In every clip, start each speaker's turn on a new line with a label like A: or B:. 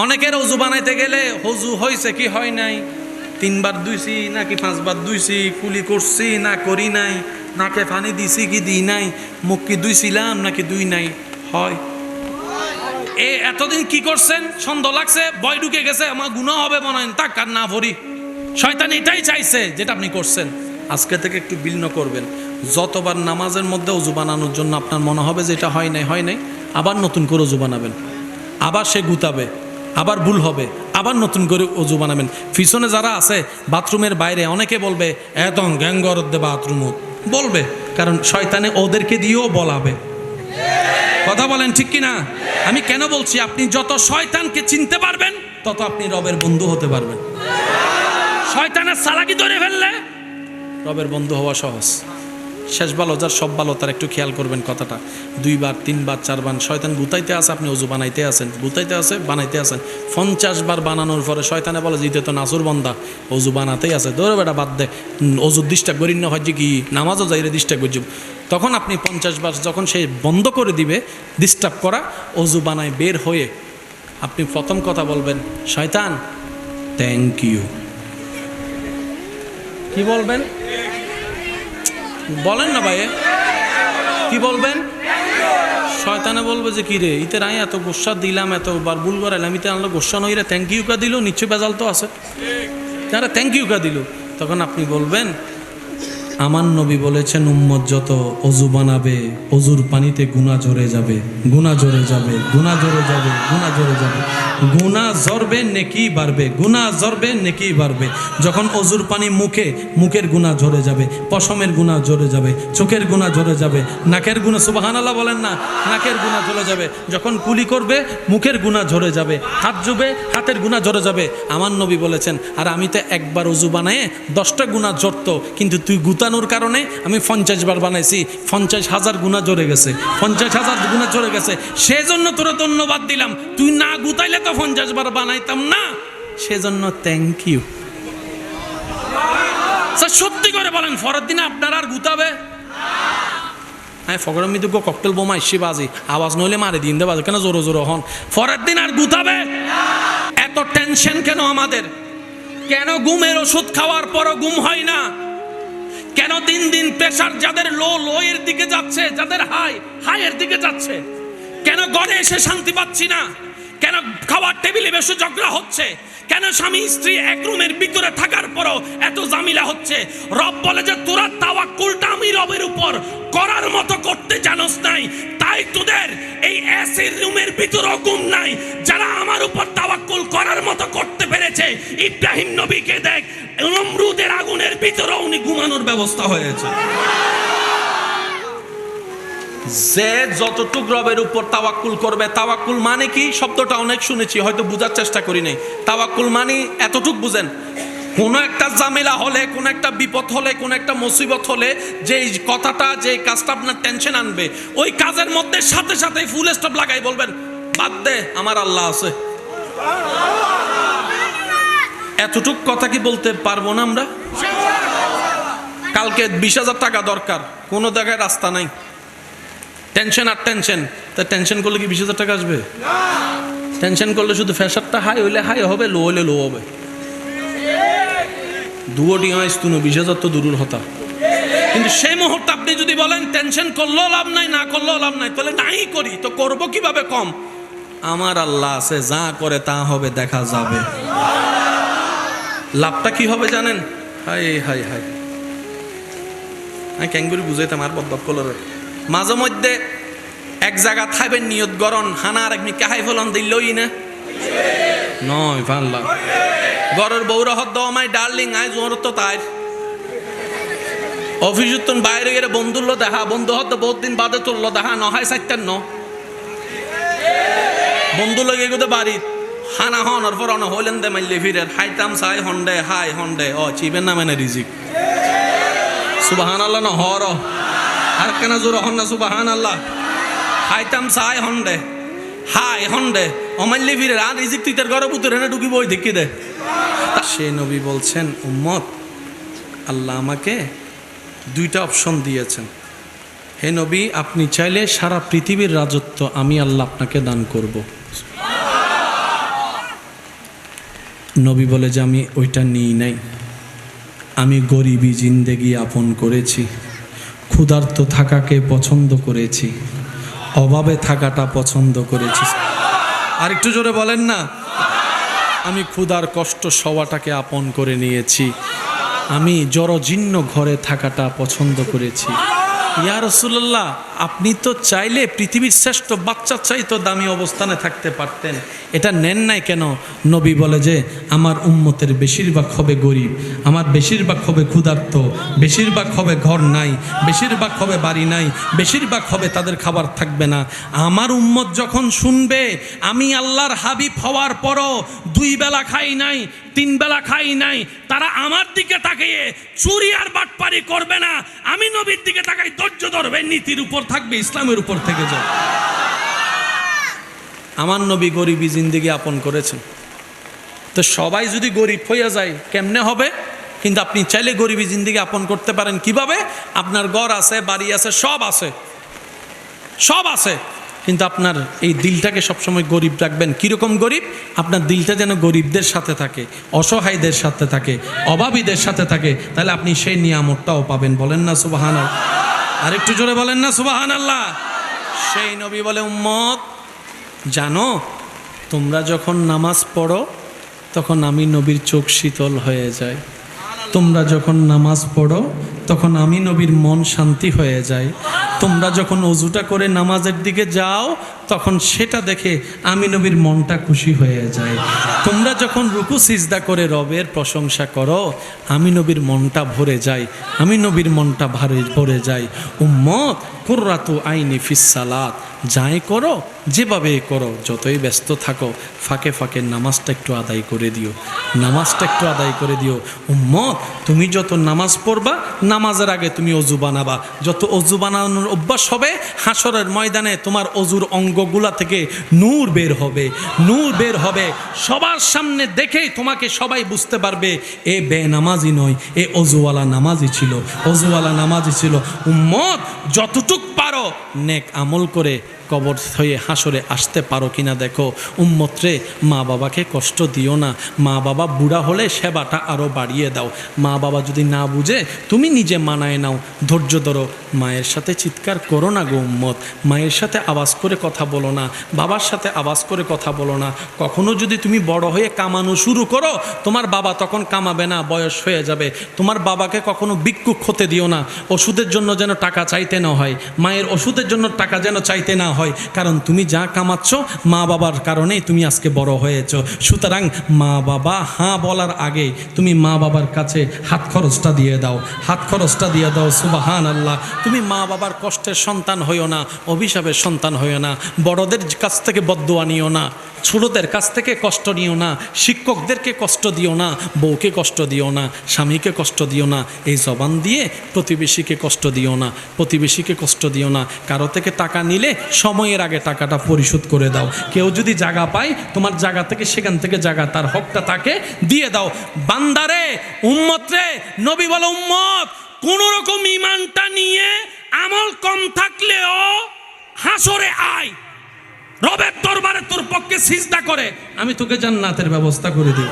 A: অনেকের অজু বানাইতে গেলে অজু হয়েছে কি হয় নাই, 3 বার ধুইছি নাকি 5 বার ধুইছি, কুলি করছি না করি নাই, নাকে পানি দিছি কি দিই নাই, মুখ কি ধুইছিলাম নাকি ধুই নাই, হয়। এতদিন কি করছেন, সন্দেহ লাগছে, ভয় ঢুকে গেছে, আমার গুনাহ হবে মনে হয়, তাক আর না ভরি। শয়তান এটাই চাইছে যেটা আপনি করছেন। আজকে থেকে একটু বিঘ্ন করবেন। যতবার নামাজের মধ্যে অজু বানানোর জন্য আপনার মনে হবে যে এটা হয় নাই, আবার নতুন করে অজু বানাবেন। আবার সে গুতাবে, আবার ভুল হবে, আবার নতুন করে অজু বানাবেন। পিছনে যারা আছে বাথরুমের বাইরে অনেকে বলবে এত গ্যাঙ্গর দে বাথরুম বলবে, কারণ শয়তানে ওদেরকে দিয়েও বলাবে। কথা বলেন ঠিক কিনা? আমি কেন বলছি, আপনি যত শয়তানকে চিনতে পারবেন তত আপনি রবের বন্ধু হতে পারবেন। শয়তানের চালাকি ধরে ফেললে রবের বন্ধু হওয়া সহজ। শেষ ভালো যার সব ভালো তার একটু খেয়াল করবেন কথাটা। 2 বার 3 বার 4 বার শয়তান গুতাইতে আছে, আপনি অজু বানাইতে আছেন, গুতাইতে আছে বানাইতে আছেন। 50 বার বানানোর পরে শয়তানে বলে জিতে তো নাসুর বন্দা, অজু বানাতেই আছে, ধরে বেটা বাদ দে, অজু ডিস্টার্ব করি না, হয় কি নামাজও যাইরে ডিস্টার্ব করছি। তখন আপনি 50 বার যখন সে বন্ধ করে দিবে ডিস্টার্ব করা, অজু বানায় বের হয়ে আপনি প্রথম কথা বলবেন, শয়তান থ্যাংক ইউ। কি বলবেন? বলেন না ভাই, কি বলবেন? শয়তানে বলবে যে কি রে, ইতে রাই এত গোসা দিলাম, এতবার ভুল করাইলাম, ইতে আনলো গোসা নই রে, থ্যাংক ইউ কা দিল, নিশ্চয় বেজাল তো আছে, তারা থ্যাংক ইউ কা দিল। তখন আপনি বলবেন, আমার নবী বলেছেন উম্মত যত অজু বানাবে অজুর পানিতে গুনাহ ঝরে যাবে, গুনাহ ঝরে যাবে, গুনাহ ঝরে যাবে, গুনাহ ঝরে যাবে, গুনাহ ঝরবে নেকি বাড়বে, গুনাহ ঝরবে নেকি বাড়বে। যখন অজুর পানি মুখের গুনাহ ঝরে যাবে, পশমের গুনাহ ঝরে যাবে, চোখের গুনাহ ঝরে যাবে, নাকের গুনাহ, সুবহানাল্লাহ বলেন না, নাকের গুনাহ ঝরে যাবে। যখন কুলি করবে মুখের গুনাহ ঝরে যাবে, হাত ধুবে হাতের গুনাহ ঝরে যাবে। আমার নবী বলেছেন, আর আমি তো একবার অজু বানায়ে 10টা গুনাহ ঝরতো, কিন্তু তুই গুতানোর কারণে আমি 50 বার বানাইছি, 50,000 গুনাহ ঝরে গেছে, 50,000 গুনাহ ঝরে গেছে, সেজন্য তোরা ধন্যবাদ দিলাম। তুই না গুতাইলে তো 50 বার বানাইতাম না, সেজন্য থ্যাংক ইউ। সত্যি করে বলেন, পরের দিনে আপনারা আর গুতাবে? হ্যাঁ, ফগরের মৃত্যু ককটেল বোমা ইসি বাজি, আওয়াজ নইলে মারে দিন দেবাজ কেন জোরো জোরো হন, পরের দিন আর গুতাবে? এত টেনশন কেন আমাদের? কেন ঘুমের ওষুধ খাওয়ার পরও ঘুম হয় না? কেন দিন দিন প্রেশার যাদের লো এর দিকে যাচ্ছে, যাদের হাই এর দিকে যাচ্ছে? কেন ঘরে এসে শান্তি পাচ্ছি না? কেন খাওয়ার টেবিলে বসে ঝগড়া হচ্ছে? কেন স্বামী স্ত্রী এক রুমের ভিতরে থাকার পরও এত ঝামেলা হচ্ছে? রব বলে যে তোরা তাওয়াক্কুলটা আমি রবের উপর করার মতো করতে জানোস নাই, তাই তোদের এই এসির রুমের ভিতরে ঘুম নাই। যারা আমার উপর তাওয়াক্কুল করার মতো করতে পেরেছে, ইব্রাহিম নবীকে দেখ, নমরুদের আগুনের ভিতরে উনি ঘুমানোর ব্যবস্থা হয়েছে। যে যতটুক রবের উপর তাওয়াক্কুল করবে, তাওয়াক্কুল মানে কি শব্দটা অনেক শুনেছি, হয়তো বোঝার চেষ্টা করি নাই। তাওয়াক্কুল মানে এতটুক বুঝেন, কোনো একটা ঝামেলা হলে, কোনো একটা বিপদ হলে, কোনো একটা মুসিবত হলে, যে কথাটা, যে কাজটা আপনার টেনশন আনবে, ওই কাজের মধ্যে সাথে সাথে ফুল স্টপ লাগাই বলবেন, বাদ দে, আমার আল্লাহ আছে। এতটুক কথা কি বলতে পারবো না আমরা? কালকে 20,000 টাকা দরকার, কোনো জায়গায় রাস্তা নাই, টেনশন আর টেনশন। তা টেনশন করলে কি 20,000 টাকা আসবে? টেনশন করলে শুধু প্রেশারটা হাই হইলে হাই হবে, লো হইলে লো হবে। দুটি হয় তুনো 20,000 তো দূরের হতা। কিন্তু সেই মুহূর্তে আপনি যদি বলেন টেনশন করলেও লাভ নাই, না করলেও লাভ নাই, তাহলে নাই করি তো করবো কিভাবে? কম, আমার আল্লাহ আছে, যা করে তা হবে, দেখা যাবে। লাভটা কি হবে জানেন? হাই হাই হাই, আমি ক্যাঙ্গুরি বুঝাইতাম আর বদ কলর। মাঝে মধ্যে এক জায়গা থাইবেন নিয়ত গরন, হানা আর একমি কাহাই ফলন দিলই না নয় পারলাম। ঘরের বউরা হদ আমায় ডার্লিং আয় জোর তো তাই অফিস উত্তন বাইরে গেলে বন্ধুল্লো দেখা, বন্ধু হদ বহুত দিন বাদে তুললো দেখা, নহাই 4 বন্ধু লগে গেতে বাড়ি হানা হন ওর পর অনা হইলেন দে মাইলে ফিরের হাইতাম সাই হন্ডে হাই হন্ডে ও চিবেন না মানে রিজিক। সুবহানাল্লাহ না হর আর কেন জোর হন না সুবহানাল্লাহ। হাইতাম সাই হন্ডে হাই হন্ডে অমাইলে ফিরের আর রিজিক তুই তার ঘরে পুতুরে না ঢুকি বই দেখি দে। সে নবী বলছেন, উম্মত আল্লাহ আমাকে 2টা অপশন দিয়েছেন। হে নবী, আপনি চাইলে সারা পৃথিবীর রাজত্ব আমি আল্লাহ আপনাকে দান করব। নবী বলে যে আমি ওইটা নিই নাই, আমি গরিবী জিন্দেগি আপন করেছি, ক্ষুধার্ত থাকাকে পছন্দ করেছি, অভাবে থাকাটা পছন্দ করেছি। আর একটু জোরে বলেন না, আমি ক্ষুধার কষ্ট সওয়াটাকে আপন করে নিয়েছি, আমি জড়জীর্ণ ঘরে থাকাটা পছন্দ করেছি। ইয়া রাসূলুল্লাহ, আপনি তো চাইলে পৃথিবীর শ্রেষ্ঠ বাচ্চার চাইতো দামি অবস্থানে থাকতে পারতেন, এটা নেন নাই কেন? নবী বলে যে আমার উম্মতের বেশিরভাগ হবে গরিব, আমার বেশিরভাগ হবে ক্ষুধার্ত, বেশিরভাগ হবে ঘর নাই, বেশিরভাগ হবে বাড়ি নাই, বেশিরভাগ হবে তাদের খাবার থাকবে না। আমার উম্মত যখন শুনবে আমি আল্লাহর হাবিব হওয়ার পরও 2 বেলা খাই নাই, 3 বেলা খাই নাই, তারা আমার দিকে তাকিয়ে চুরি আর বাটপারি করবে না, আমি নবীর দিকে তাকাই ধৈর্য ধরবে, নীতির উপর থাকবে, ইসলামের উপর থেকে যাবে। আমার নবী গরিবী জিন্দেগি আপন করেছেন। তো সবাই যদি গরিব হইয়া যায় কেমনে হবে? কিন্তু আপনি চাইলে গরিবী জিন্দেগি আপন করতে পারেন। কিভাবে? আপনার ঘর আছে, বাড়ি আছে, সব আছে, সব আছে, কিন্তু আপনার এই দিলটাকে সবসময় গরিব রাখবেন। কীরকম গরিব? আপনার দিলটা যেন গরিবদের সাথে থাকে, অসহায়দের সাথে থাকে, অভাবীদের সাথে থাকে, তাহলে আপনি সেই নিয়ামতটাও পাবেন। বলেন না সুবহানাল্লাহ? আর একটু জোরে বলেন না সুবহানাল্লাহ? সেই নবী বলে, উম্মত জানো, তোমরা যখন নামাজ পড়ো তখন আমি নবীর চোখ শীতল হয়ে যায়, তোমরা যখন নামাজ পড়ো তখন আমি নবীর মন শান্তি হয়ে যায়, তোমরা যখন অজুটা করে নামাজের দিকে যাও তখন সেটা দেখে আমি নবীর মনটা খুশি হয়ে যায়, তোমরা যখন রুকু সিজদা করে রবের প্রশংসা করো আমি নবীর মনটা ভরে যায়, আমি নবীর মনটা ভরে যায়। উম্মত কুররাতু আইনি ফিস সালাত, যাই করো যেভাবে করো, যতই ব্যস্ত থাকো, ফাঁকে ফাঁকে নামাজটা একটু আদায় করে দিও, নামাজটা একটু আদায় করে দিও। উম্মত তুমি যত নামাজ পড়বা, নামাজের আগে তুমি অজু বানাবা, যত অজু বানানোর অভ্যাস হবে, হাসরের ময়দানে তোমার অজুর অঙ্গগুলা থেকে নূর বের হবে, নূর বের হবে, সবার সামনে দেখেই তোমাকে সবাই বুঝতে পারবে এ বেনামাজি নয়, এ অজুওয়ালা নামাজি ছিল, অজুওয়ালা নামাজি ছিল। উম্মত যতটুক পারো নেক আমল করে কবর হয়ে হাসরে আসতে পারো কিনা দেখো। উম্মত রে, মা বাবাকে কষ্ট দিও না, মা বাবা বুড়া হলে সেবাটা আরও বাড়িয়ে দাও, মা বাবা যদি না বুঝে তুমি নিজে মানায় নাও, ধৈর্য ধরো, মায়ের সাথে চিৎকার করো না গো উম্মত, মায়ের সাথে আওয়াজ করে কথা বলো না, বাবার সাথে আওয়াজ করে কথা বলো না। কখনো যদি তুমি বড় হয়ে কামানো শুরু করো, তোমার বাবা তখন কামাবে না, বয়স হয়ে যাবে। তোমার বাবাকে কখনো ভিক্ষুক হতে দিও না, ওষুধের জন্য যেন টাকা চাইতে না হয়, মায়ের ওষুধের জন্য টাকা যেন চাইতে না হয়, কারণ তুমি যা কামাচ্ছ মা বাবার কারণেই তুমি আজকে বড় হয়েছ। সুতরাং মা বাবা হ্যাঁ বলার আগে তুমি মা বাবার কাছে হাত খরচটা দিয়ে দাও, হাত খরচটা দিয়ে দাও। সুবহানাল্লাহ। তুমি মা বাবার কষ্টের সন্তান হইও না, অভিশাপের সন্তান হইও না, বড়দের কাছ থেকে বদদুয়া নিও না, ছোটদের কাছ থেকে কষ্ট নিও না, শিক্ষকদেরকে কষ্ট দিও না, বউকে কষ্ট দিও না, স্বামীকে কষ্ট দিও না, এই জবান দিয়ে প্রতিবেশীকে কষ্ট দিও না, প্রতিবেশীকে কষ্ট দিও না। কারো থেকে টাকা নিলে সময়ের আগে টাকাটা পরিশোধ করে দাও। কেউ যদি জায়গা পায় তোমার জায়গা থেকে, সেখান থেকে জায়গা তার হকটা তাকে দিয়ে দাও। বান্দারে, উম্মত রে, নবী বলে উম্মত কোন রকম ঈমানটা নিয়ে আমল কম থাকলেও হাসরে আয়, রবের দরবারে তোর পক্ষে সিজদা করে আমি তোকে জান্নাতের ব্যবস্থা করে দিই।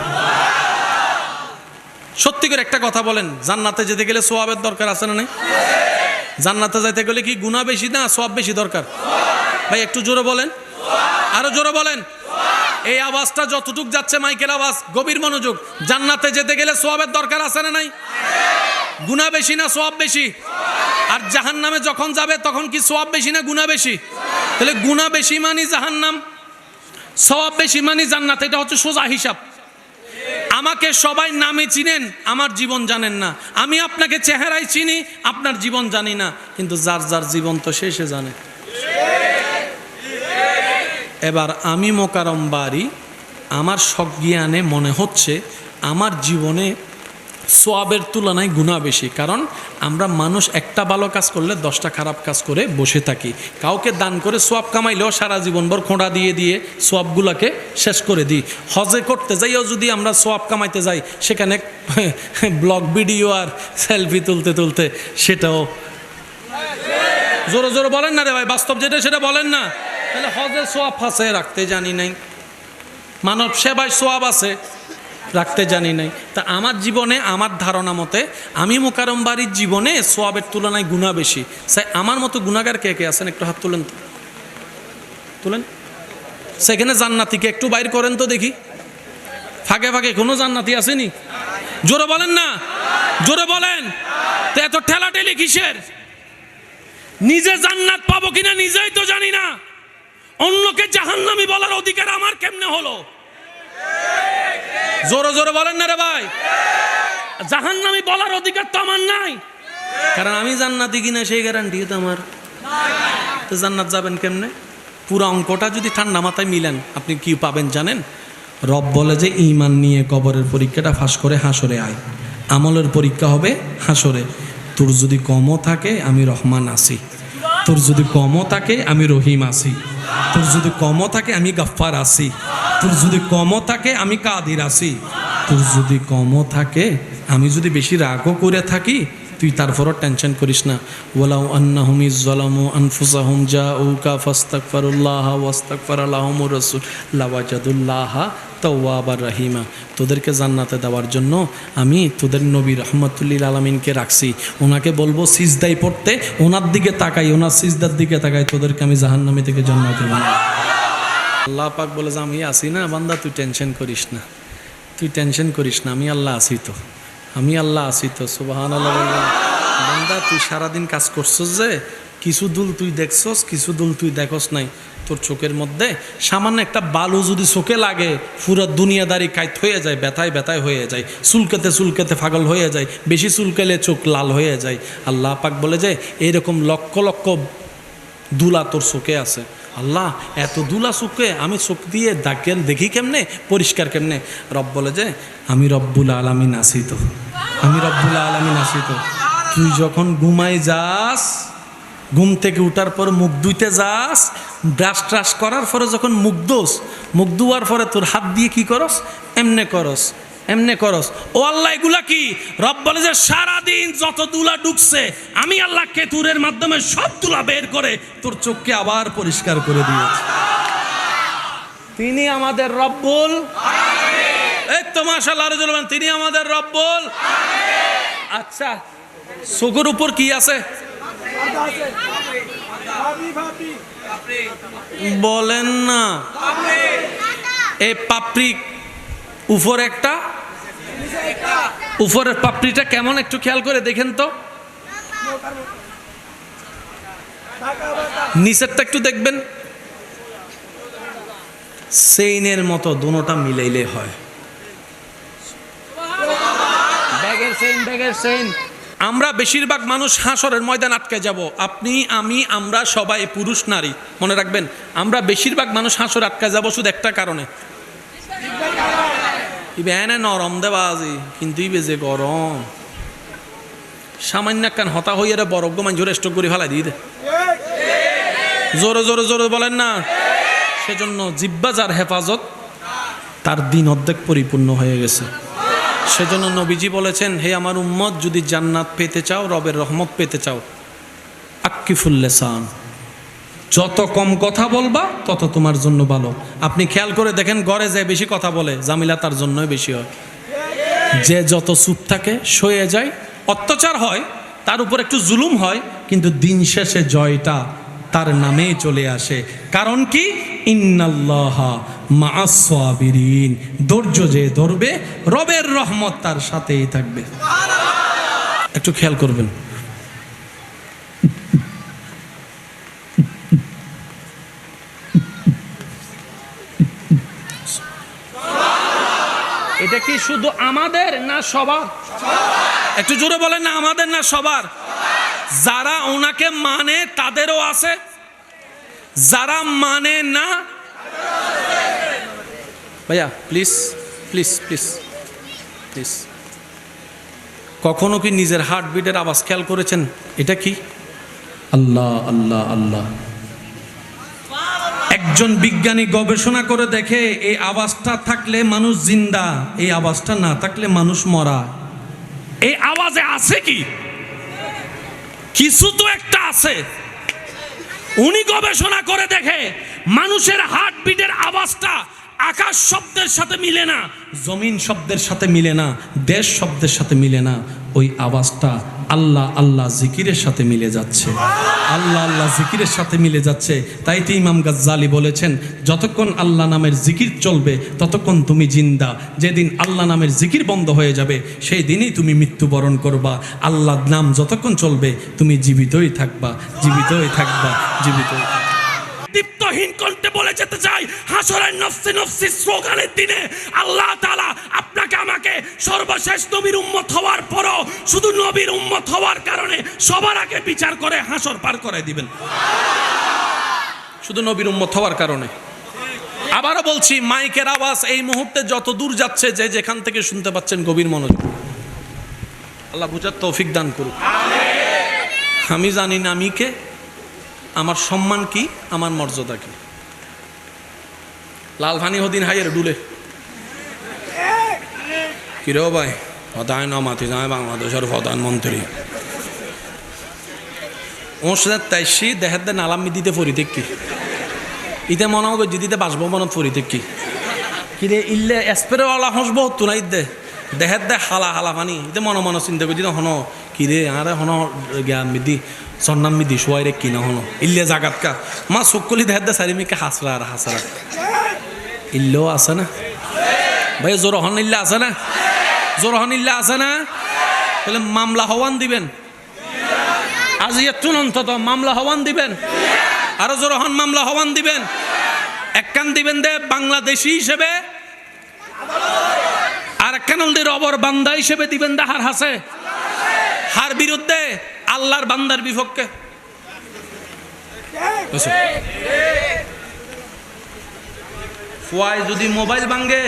A: সত্যি করে একটা কথা বলেন, জান্নাতে যেতে গেলে সওয়াবের দরকার আছে না নাই? জান্নাতে যাইতে গেলে কি গুনাহ বেশি না সওয়াব বেশি দরকার? ভাই একটু জোরে বলেন, আরো জোরে বলেন। এই আওয়াজটা যতটুক যাচ্ছে মাইকের আওয়াজ, গভীর মনোযোগ। জান্নাতে যেতে গেলে সওয়াবের দরকার আছে না নাই? গুনাহ বেশি না সওয়াব বেশি? আর জাহান্নামে যখন যাবে তখন কি সওয়াব বেশি না গুনাহ বেশি? তাহলে গুনাহ বেশি মানে জাহান্নাম, সওয়াব বেশি মানে জান্নাত। এটা হচ্ছে সোজা হিসাব। আমাকে সবাই নামে চিনেন, আমার জীবন জানেন না। আমি আপনাকে চেহারায় চিনি, আপনার জীবন জানি না, কিন্তু যার যার জীবন তো সে জানে। এবার আমি মোকারম বাড়ি, আমার সজ্ঞানে মনে হচ্ছে আমার জীবনে সোয়াবের তুলনায় গুনাহ বেশি। কারণ আমরা মানুষ একটা ভালো কাজ করলে 10টা খারাপ কাজ করে বসে থাকি। কাউকে দান করে সোয়াব কামাইলেও সারা জীবনভর খোঁড়া দিয়ে দিয়ে সোয়াবগুলোকে শেষ করে দিই। হজে করতে যাইও যদি আমরা সোয়াব কামাইতে যাই, সেখানে ব্লগ ভিডিও আর সেলফি তুলতে তুলতে সেটাও। জোরে জোরে বলেন না রে ভাই, বাস্তব যেটা সেটা বলেন না। তাহলে হজের সোয়াব ফাঁসে রাখতে জানি নাই, মানব সেবায় সোয়াব আছে, রাখতে জানি নাই। তা আমার জীবনে আমার ধারণা মতে আমি মোকাররম বাড়ির জীবনে সোয়াবের তুলনায় গুনাহ বেশি। স্যার আমার মতো গুনাহগার কে কে আছেন একটু হাত তুলেন তো, তুলেন। সেখানে জান্নাতিকে একটু বাইর করেন তো দেখি, ফাঁকে ফাঁকে কোনো জান্নাতি আসেনি? জোরে বলেন না, জোরে বলেন। তো এত ঠেলাঠেলি কিসের? নিজে জান্নাত পাবো কিনা নিজেই তো জানি না, অন্যকে জাহান্নামী বলার অধিকার আমার কেমনে হলো? জোরে জোরে বলেন না রে ভাই। জাহান্নামী বলার অধিকার তো আমার নাই, কারণ আমি জান্নাতি কিনা সেই গ্যারান্টি তো আমার। তো জান্নাত যাবেন কেমনে? পুরো অঙ্কটা যদি ঠান্ডা মাথায় মিলেন আপনি কি পাবেন জানেন? রব বলে যে ঈমান নিয়ে কবরের পরীক্ষাটা ফাঁস করে হাসরে আয়, আমলের পরীক্ষা হবে হাসরে। তোর যদি কমও থাকে আমি রহমান আছি, তোর যদি কমও থাকে আমি রহিম আছি, তোর যদি কমও থাকে আমি গাফফার আছি, তোর যদি কমও থাকে আমি কাদির আছি, তোর যদি কমও থাকে আমি যদি বেশি রাগও করে থাকি তুই তারপরও টেনশন করিস না। ওয়ালাউ আন্নাহুম ইযলামু আনফুসাহুম জাউকা ফাস্তাগফিরুল্লাহ ওয়াস্তাগফারা লাহুমুর রাসূল লাওয়াজাদুল্লাহা তাওয়াবার রহিমা। তোদেরকে জান্নাতে দেওয়ার জন্য আমি তোদের নবী রহমতুল্লিল আলামিনকে রাখছি, ওনাকে বলবো সিজদায় পড়তে, ওনার দিকে তাকাই, ওনার সিজদার দিকে তাকাই, তোদেরকে আমি জাহান্নামী থেকে জান্নাতে বানাবো। আল্লাহ পাক বলে যে আমি আছি না বান্দা, তুই টেনশন করিস না, তুই টেনশন করিস না, আমি আল্লাহ আছি তো, আমি আল্লাহ আছি তো। সুবহানাল্লাহ। বান্দা তুই সারাদিন কাজ করছস যে কিছু দুল তুই দেখছস, কিছু দুল তুই দেখস নাই। তোর চোখের মধ্যে সামান্য একটা বালু যদি চোখে লাগে পুরো দুনিয়াদারি কাইত হয়ে যায়, ব্যথায় ব্যথায় হয়ে যায়, চুলকাতে চুলকাতে পাগল হয়ে যায়, বেশি চুলকালে চোখ লাল হয়ে যায়। আল্লাহ পাক বলে যে এরকম লক্ষ লক্ষ দুলা তোর চোখে আছে। আল্লাহ এত দুলা চোখে আমি চোখ দিয়ে দেখি কেমনে, পরিষ্কার কেমনে? রব বলে যে আমি রব্বুল আলামিন আছি তো, আমি রব্বুল আলামিন আছি তো। তুই যখন ঘুমাই যাস, ঘুম থেকে উঠার পর মুখ ধুইতে যাস, ব্রাশ ট্রাশ করার পরে যখন মুখ দোস, মুখ ধোয়ার পরে তোর হাত দিয়ে কি করস? এমনে করস, এমনে করস। ও আল্লাহ এগুলা কি? রব বলে যে সারাদিন যত দুলা ঢুকছে আমি আল্লাহ কেতুরের মাধ্যমে সব দুলা বের করে তোর চোখকে আবার পরিষ্কার করে দিয়েছি। তিনি আমাদের রব্বুল আলামিন। এই তো মাশাআল্লাহ, আরো বলেন তিনি আমাদের রব্বুল আলামিন। আচ্ছা চোখের উপর কি আছে বলেন না? এই পাপড়ি উপর একটা, উপরের পাপড়িটা কেমন একটু খেয়াল করে দেখেন তো, নিচেরটা একটু দেখবেন, সেইনের মতো দুটোটা মিলাইলে হয়। ব্যাগের সেইন, ব্যাগের সেইন। আমরা বেশিরভাগ মানুষ হাসরের ময়দান আটকে যাব। আপনি, আমি, আমরা সবাই, পুরুষ নারী, মনে রাখবেন আমরা বেশিরভাগ মানুষ হাসর আটকে যাব শুধু একটা কারণে, ইবেনে নরম দেবাজি কিন্তু ইবে যে গরম। সামান্য কান হতা হইয়া রে বরফ গোমান জোরে স্টক করে ফেলাই দিয়ে দে, জোরে জোরে জোরে বলেন না। সেজন্য জিব্বা যার হেফাজত তার দিন অর্ধেক পরিপূর্ণ হয়ে গেছে। সেজন্য নবীজি বলেছেন, হে আমার উম্মত যদি জান্নাত পেতে চাও, রবের রহমত পেতে চাও, আক্কিফুল লিসান, যত কম কথা বলবা তত তোমার জন্য ভালো। আপনি খেয়াল করে দেখেন ঘরে যে বেশি কথা বলে জামিলা তার জন্যই বেশি হয়। যে যত চুপ থাকে সয়ে যায়, অত্যাচার হয়, তার উপর একটু জুলুম হয়, কিন্তু দিন শেষে জয়টা তার নামেই চলে আসে। কারণ কি? ইন্নাল্লাহা মাআস সাবিরিন, ধৈর্য যে ধরবে রবের রহমত তার সাথেই থাকবে। একটু খেয়াল করবেন। এটা কি শুধু আমাদের না সবার? একটু জোরে বলেন না, আমাদের না সবার? যারা ওনাকে মানে তাদেরও আছে, যারা মানে না। ভাইয়া প্লিজ প্লিজ প্লিজ প্লিজ, কখনো কি নিজের হার্টবিটের আওয়াজ খেয়াল করেছেন? এটা কি? আল্লাহ আল্লাহ আল্লাহ। একজন বিজ্ঞানী গবেষণা করে দেখে এই আওয়াজটা থাকলে মানুষ জিন্দা, এই আওয়াজটা না থাকলে মানুষ মরা। এই আওয়াজে আছে কি? কিছু তো একটা আছে। উনি গবেষণা করে দেখে মানুষের হার্টবিটের আওয়াজটা আকাশ শব্দের সাথে মিলে না, জমিন শব্দের সাথে মিলে না, দেশ শব্দের সাথে মিলে না, ওই আওয়াজটা আল্লাহ আল্লাহ জিকিরের সাথে মিলে যাচ্ছে, আল্লাহ আল্লাহ জিকিরের সাথে মিলে যাচ্ছে। তাই তো ইমাম গাজ্জালি বলেছেন, যতক্ষণ আল্লাহ নামের জিকির চলবে ততক্ষণ তুমি জিন্দা, যেদিন আল্লাহ নামের জিকির বন্ধ হয়ে যাবে সেই দিনই তুমি মৃত্যুবরণ করবা। আল্লাহর নাম যতক্ষণ চলবে তুমি জীবিতই থাকবা, জীবিতই থাকবা, জীবিতই থাকবা। দীপ্তহীন কণ্ঠে বলে যেতে চাই, হাসরের নফসি নফসি স্লোগানের দিনে আল্লাহ তাআলা আপনাকে আমাকে সর্বশেষ নবীর উম্মত হওয়ার পরও শুধু নবীর উম্মত হওয়ার কারণে সবার আগে বিচার করে হাসর পার করে দিবেন, শুধু নবীর উম্মত হওয়ার কারণে। আবারও বলছি, মাইকের আওয়াজ এই মুহূর্তে যত দূর যাচ্ছে, যে যেখান থেকে শুনতে পাচ্ছেন গভীর মনোযোগ, আল্লাহ বুঝার তৌফিক দান করুক। আমি জানি না আমি কে, আমার সম্মান কি, আমার মর্যাদা কি। লাল ভানি হদিন হাইয়ের ডুলে কিরে ভাই, হদায় নমাতি যায় বাংলাদেশের প্রধানমন্ত্রী ওর সাথে তাইসি দেহের দে নালামি দিতে ফরিতে কি ইতে মনে হবে দিতে বাসবো মনত ফরিতে কি কিরে ইল্লে এসপেরেওয়ালা হসবো তুনাই দে দেহের দে হালা হালা পানি ইতে মনে মনে চিন্তা করি হন কিরে আরে হন জ্ঞান মিদি সন্নাম মিদি শোয়াই রে কি না হন ইল্লে জাগাত কা মা চকলি দেহের দে চারিমিকে হাসরা আর হাসরা ইল্লেও আছে না ভাই, জোরহন ইল্লা আছে না, জোরহন ইল্লা আছে না, তাহলে মামলা হওয়ান দিবেন আজ একটু অন্তত মামলা হওয়ান দিবেন, আরো জোরহন মামলা হওয়ান দিবেন, একখান দিবেন দে বাংলাদেশি হিসেবে, আর একখান রবর বান্দা হিসেবে দিবেন দে হার হাসে, হার বিরুদ্ধে আল্লাহর বান্দার বিপক্ষে। ফুয়াই যদি মোবাইল ভাঙ্গে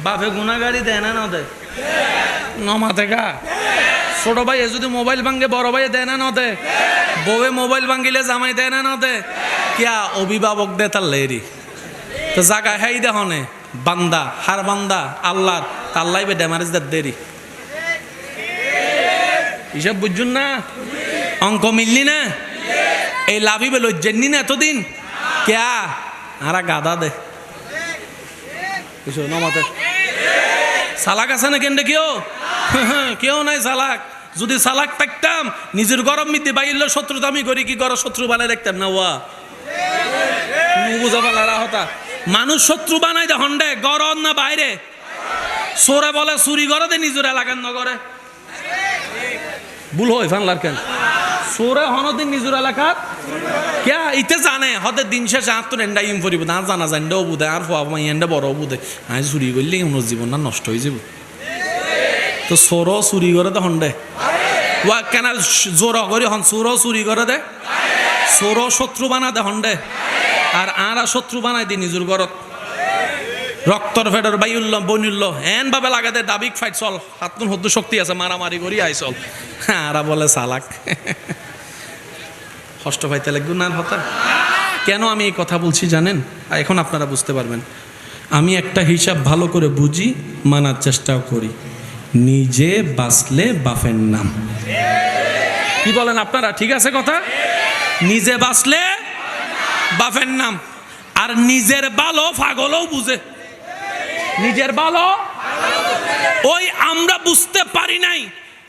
A: বাপে গুনাগাড়ি দেয় না, না দেয় নমা থেকে। ছোট ভাই যদি মোবাইল ভাঙ্গে বড় ভাই দেয় না, না দেয়। বউয়ে মোবাইল ভাঙ্গিলে জামাই দেয় না, না দেয়। কিয়া অভিভাবক দে তার লেরি তো জাগা হাই দেখনে বান্দা হার বান্দা আল্লাহর তাল্লাই বে ডেমারেজ দেরি হিসাব বুঝুন না, অঙ্ক মিললি না, এই লাভিবে লজ্জেননি না এতদিন কেয়া আরা গাদা দে কিছু নমাতে সালাক আছে না কেন্দ্রে কেউ কেউ নাই সালাক। যদি সালাক থাকতাম নিজের গরম মিতে বাইল শত্রু আমি করি কি গর শত্রু বানাই রাখতাম না, ওয়া বুঝা পালা হতা মানুষ শত্রু বানাই দে হন্ডে গরম না বাইরে সোরে বলে চুরি করে দে নিজের এলাকার নগরে ভুল হয় ফানলার কেন সোরে হনদিন নিজের এলাকার কে ইতে জানে হতে দিন শেষে আর তো এন্ডা ইম ফুরিব না জানা জানডেও বুধে আর ফুয়া এন্ডা বড় বুধে আমি চুরি করলে ওনার জীবন না নষ্ট হয়ে যাব। তো সোর চুরি করে দে হন্ডে ওয়া কেন জোর করি হন সোর চুরি করে দে সোর শত্রু বানা দে হন্ডে আর শত্রু বানাই দি নিজের ঘরত রক্তর ফেডর বাইউল্ল বনুল্ল এন ভাবে লাগা দে দাবিক ফাইট চল হাতুন হদ্দু শক্তি আছে মারামারি করি আই চল আরা বলে চালাক কষ্ট পাইতে লাগবে না হতা। কেন আমি এই কথা বলছি জানেন? এখন আপনারা বুঝতে পারবেন। আমি একটা হিসাব ভালো করে বুঝি, মানার চেষ্টাও করি। নিজে বাঁচলে বাপের নাম। কি বলেন আপনারা? ঠিক আছে কথা? নিজে বাঁচলে বাপের নাম। আর নিজের ভালো পাগলও বুঝে। নিজের ভালো ওই আমরা বুঝতে পারি নাই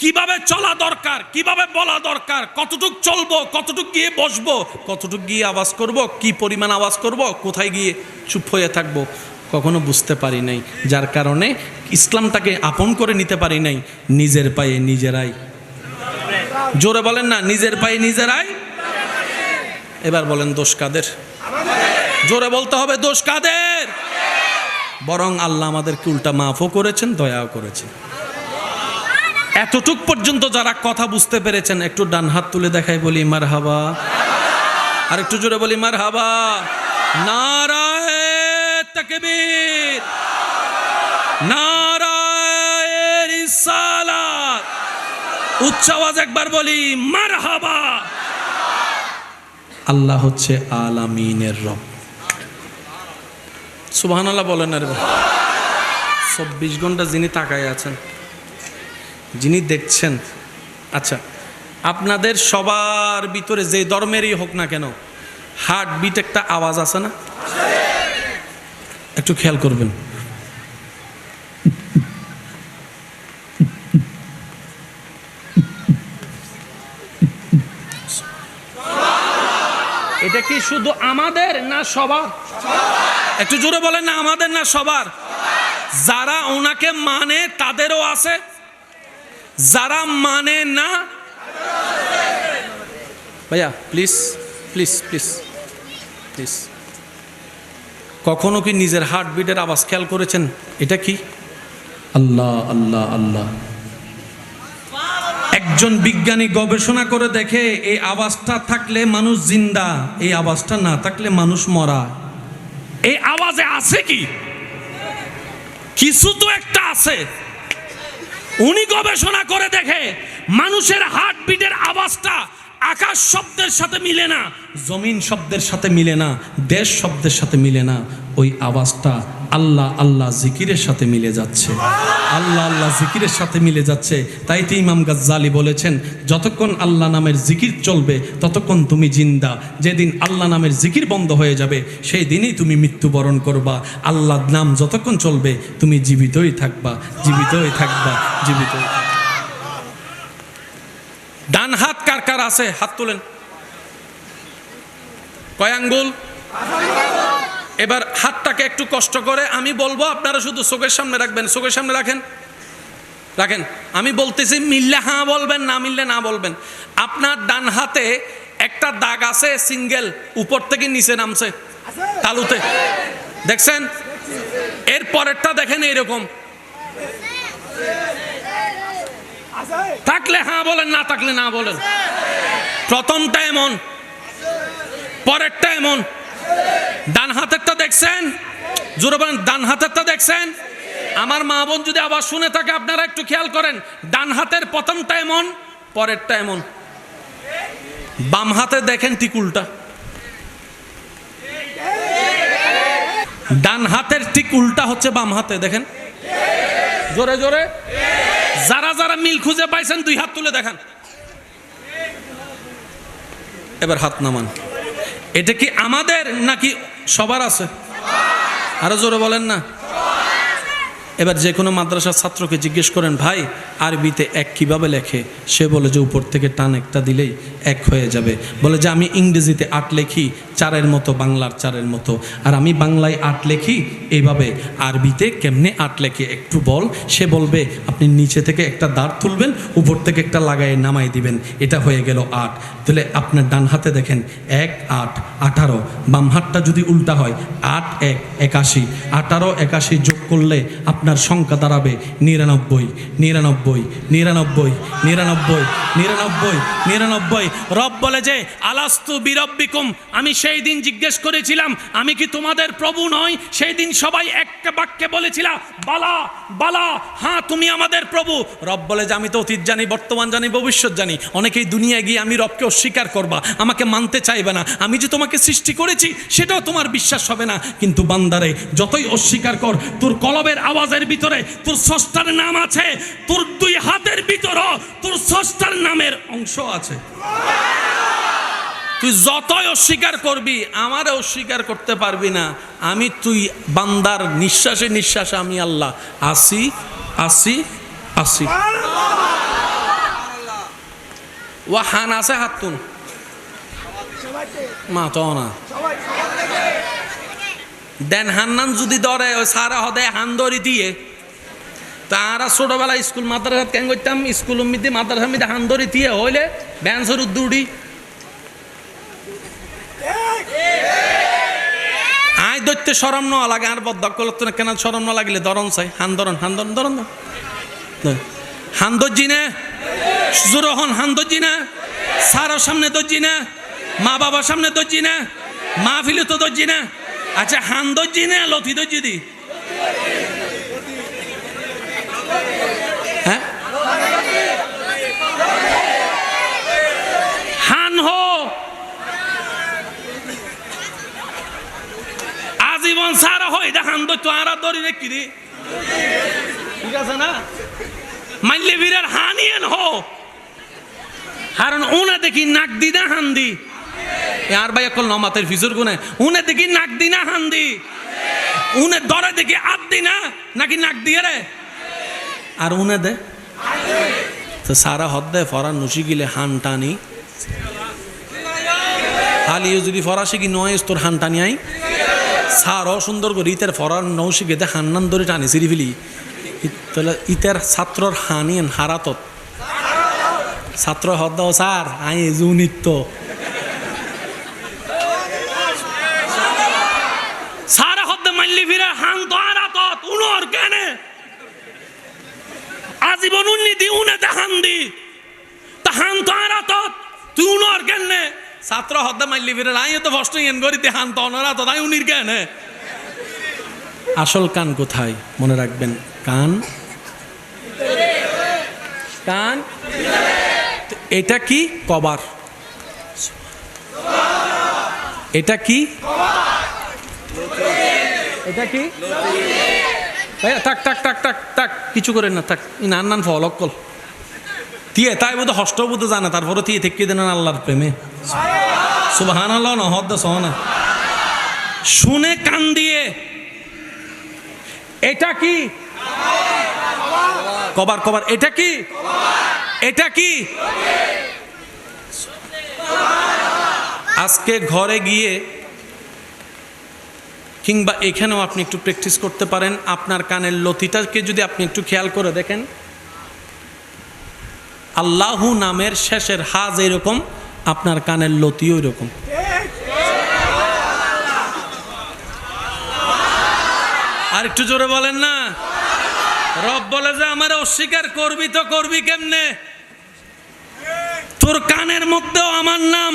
A: কিভাবে চলা দরকার, কিভাবে বলা দরকার, কতটুক চলবো, কতটুক গিয়ে বসবো, কতটুক গিয়ে আওয়াজ করব, কি পরিমাণ আওয়াজ করব, কোথায় গিয়ে চুপ হয়ে থাকবো, কখনো বুঝতে পারি নাই। যার কারণে ইসলামটাকে আপন করে নিতে পারি নাই। নিজের পায়ে নিজেরাই, জোরে বলেন না, নিজের পায়ে নিজেরাই। এবার বলেন দোষ কাদের? জোরে বলতে হবে দোষ কাদের? বরং আল্লাহ আমাদেরকে উল্টা মাফও করেছেন, দয়াও করেছেন। এতটুক পর্যন্ত যারা কথা বুঝতে পেরেছেন একটু ডান হাত তুলে দেখাই, বলি মারহাবা। আর একটু জোরে বলি মারহাবা। নারায়ে তাকবীর, নারায়ে রিসালাত। উচ্চ আওয়াজ একবার বলি মারহাবা। আল্লাহ হচ্ছে আলামিনের রব। সুবহানাল্লাহ বলেন। আর 24 ঘন্টা যিনি তাকায় আছেন, যিনি দেখছেন। আচ্ছা, আপনাদের সবার ভিতরে যে ধর্মেরই হোক না কেন, হার্ট বিট একটা আওয়াজ আছে না? একটু খেয়াল করবেন। এটা কি শুধু আমাদের না সবার? একটু জোরে বলেন না, আমাদের না সবার? যারা ওনাকে মানে তাদেরও আছে, যারা মানে না। ভাইয়া প্লিজ প্লিজ প্লিজ প্লিজ, কখনো কি নিজের হার্টবিটের আওয়াজ খেয়াল করেছেন? এটা কি? আল্লাহ আল্লাহ আল্লাহ। একজন বিজ্ঞানী গবেষণা করে দেখে এই আওয়াজটা থাকলে মানুষ জিন্দা, এই আওয়াজটা না থাকলে মানুষ মরা। এই আওয়াজে আছে কি? কিছু তো একটা আছে। উনি গবেষণা করে দেখে মানুষের হার্টবিটের আওয়াজটা আকাশ শব্দের সাথে মিলে না, জমিন শব্দের সাথে মিলে না, দেশ শব্দের সাথে মিলে না। ওই আওয়াজটা আল্লাহ আল্লাহ জিকিরের সাথে মিলে যাচ্ছে, আল্লাহ আল্লাহ জিকিরের সাথে মিলে যাচ্ছে। তাই তো ইমাম গাজ্জালি বলেছেন, যতক্ষণ আল্লাহ নামের জিকির চলবে ততক্ষণ তুমি জিন্দা, যেদিন আল্লাহ নামের জিকির বন্ধ হয়ে যাবে সেই দিনই তুমি মৃত্যুবরণ করবা। আল্লাহর নাম যতক্ষণ চলবে তুমি জীবিতই থাকবা, জীবিতই থাকবা, জীবিতই থাকবা। ডান হাত কার কার আছে? হাত তোলেন। কয় আঙ্গুল? এবার হাতটাকে একটু কষ্ট করে আমি বলবো, আপনারা শুধু চোখের সামনে রাখবেন। চোখের সামনে রাখেন, রাখেন। আমি বলতেছি, মিললে হ্যাঁ বলবেন, না মিললে না বলবেন। আপনার ডান হাতে একটা দাগ আছে, সিঙ্গেল, উপর থেকে নিচে নামছে তালুতে, দেখছেন? এর পরেরটা দেখেন এইরকম। থাকলে হ্যাঁ বলেন, না থাকলে না বলেন। প্রথমটা এমন, পরেরটা এমন। ডান হাতেরটা দেখছেন? জোরে বলেন, ডান হাতেরটা দেখছেন? আমার মা বোন যদি আবার শুনে থাকে আপনারা একটু খেয়াল করেন। ডান হাতের প্রথমটা এমন, পরেরটা এমন। বাম হাতে দেখেন ঠিক উল্টা। ডান হাতের ঠিক উল্টা হচ্ছে বাম হাতে, দেখেন জোরে জোরে। যারা যারা মিল খুঁজে পাইছেন দুই হাত তুলে দেখান। এবার হাত নামান। এটা কি আমাদের নাকি সবার আছে? আরো জোরে বলেন না। এবার যে কোনো মাদ্রাসার ছাত্রকে জিজ্ঞেস করেন, ভাই আরবিতে এক কিভাবে লেখে? সে বলে যে উপর থেকে টান একটা দিলেই এক হয়ে যাবে। বলে যে আমি ইংরেজিতে 8 লেখি চারের মতো, বাংলার চারের মতো, আর আমি বাংলায় 8 লেখি এইভাবে। আরবিতে কেমনে 8 লেখে একটু বল। সে বলবে আপনি নিচে থেকে একটা দাঁড় তুলবেন, উপর থেকে একটা লাগায় নামাই দিবেন, এটা হয়ে গেল 8। তাহলে আপনার ডান হাতে দেখেন 1 8 18, বাম হাতটা যদি উল্টা হয় 8 1 81, 18 81 যোগ করলে আপনার সংখ্যা দাঁড়াবে 99 99 99 99 99 99। রব বলে যে আলাস্তু বিরব্বিকুম, আমি সেই দিন জিজ্ঞেস করেছিলাম আমি কি তোমাদের প্রভু নই? সেই দিন সবাই এক বাক্যে বলেছিলা বালা বালা, হ্যাঁ তুমি আমাদের প্রভু। রব বলে যে আমি তো অতীত জানি, বর্তমান জানি, ভবিষ্যৎ জানি। অনেকেই দুনিয়ায় গিয়ে আমি রবকে অস্বীকার করবা, আমাকে মানতে চাইবে না। আমি যে তোমাকে সৃষ্টি করেছি সেটাও তোমার বিশ্বাস হবে না। কিন্তু বান্দারে যতই অস্বীকার কর, তোর কলবের আওয়াজের ভিতরে তোর স্রষ্টার নাম আছে, তোর দুই হাতের ভিতরও তোর স্রষ্টার নামের অংশ আছে। তুই যতই অস্বীকার করবি আমারে অস্বীকার করতে পারবি না। আমি তুই বান্দার নিঃশ্বাসে নিঃশ্বাসে আমি আল্লাহ আসি আসি আসি। ও হান আছে হাত তুন মা তো না দেন হান্নান যদি ধরে ওই সারা হদে হান ধরি দিয়ে। তারা ছোটবেলা স্কুল মাদ্রাসা কেন করতাম, স্কুল মিদি মাদ্রাসা মিদি হান ধরি দিয়ে হইলে ব্যান্সর উদ্দুড়ি আয় দৈত্য সরম ন লাগে। আর বদল তো কেন সরম ন লাগিলে ধরন চাই, হান ধরন হান ধরন ধরন হান দর্জি না, জোরহন হান দর্জি না, সারার সামনে দর্জি না, মা বাবার সামনে দর্জি না, মা ফিলে তো দর্জি না। আচ্ছা হান দর্জি না লথি দর্জি দি? হ্যাঁ হান হো আজীবন সারা হয় এটা হান দই তো আর দরি রে কি রে, ঠিক আছে না? মাইলে বীরের হানিয়েন হো, কারণ উনা দেখি নাক দি না হান দি। আর ভাই একল নমাতের ফিজুর গুনে উনে দেখি নাক দি না হান দি। উনে ধরে দেখি হাত দি না নাকি নাক দিয়ে রে আর উনে দে তো সারা হদ্দে ফরা নুসি গিলে হান টানি হালিও যদি ফরাসি কি নয় তোর হান টানি আই সারও সুন্দর করে ইতের ফরার নৌসি গেতে হান্নান ধরে টানি সিঁড়ি ফেলি তাহলে ইতের ছাত্রর হানিয়েন হারাতত ছাত্র হদ্দ স্যার আই জু নিত্য সারা হদ্দে মাল্লি ফিরে হান তো হারাতত উনোর কেনে আজীবন উন্নীতি উনেতে হান দি তা হান তো হারাতত তুই উনোর কেনে ছাত্র হদ্দে মাল্লি ফিরে আই তো ফষ্ট ইয়েন করিতে হান তো অনারাতত আই উনির কেনে আসল কান কোথায় মনে রাখবেন কান কান এটা কি কবার এটা কি এটা কি টাক টাক টাক টাক টাক কিছু করেন না থাক নান নান ফলকল তিয়ে তাই বোধ হষ্ট বোধ জানে তারপরে তিয়ে থেকে দেন আল্লাহর প্রেমে সুবহানাল্লাহ না হদ্দ সহনা শুনে কান দিয়ে এটা কি কবার কবার এটা কি এটা কি আজকে ঘরে গিয়ে কিংবা এখানেও আপনি একটু প্র্যাকটিস করতে পারেন আপনার কানের লতিটাকে যদি আপনি একটু খেয়াল করে দেখেন আল্লাহু নামের শেষের হা যেরকম আপনার কানের লতিও এরকম আর একটু জোরে বলেন না রব বলে যে আমার অস্বীকার করবি তো করবি কেমনে তোর কানের মধ্যেও আমার নাম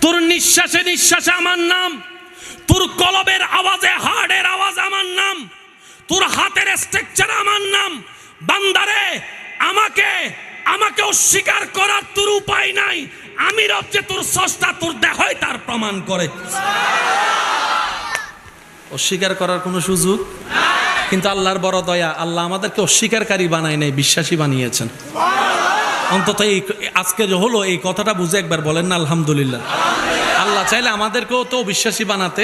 A: তোর নিঃশ্বাসে নিঃশ্বাসে আমার নাম তোর কলবের আওয়াজে হার্টের আওয়াজ আমার নাম তোর হাতের স্ট্রাকচার আমার নাম বান্দারে আমাকে আমাকে অস্বীকার করার তোর উপায় নাই আমি রব যে তোর স্রষ্টা তোর দেহই তার প্রমাণ করে অস্বীকার করার কোনো সুযোগ কিন্তু আল্লাহর বড় দয়া আল্লাহ আমাদেরকে অস্বীকারী বানায় নাই বিশ্বাসী বানিয়েছেন অন্তত এই আজকে হলো এই কথাটা বুঝে একবার বলেন না আলহামদুলিল্লাহ আল্লাহ চাইলে আমাদেরকেও তো অবিশ্বাসী বানাতে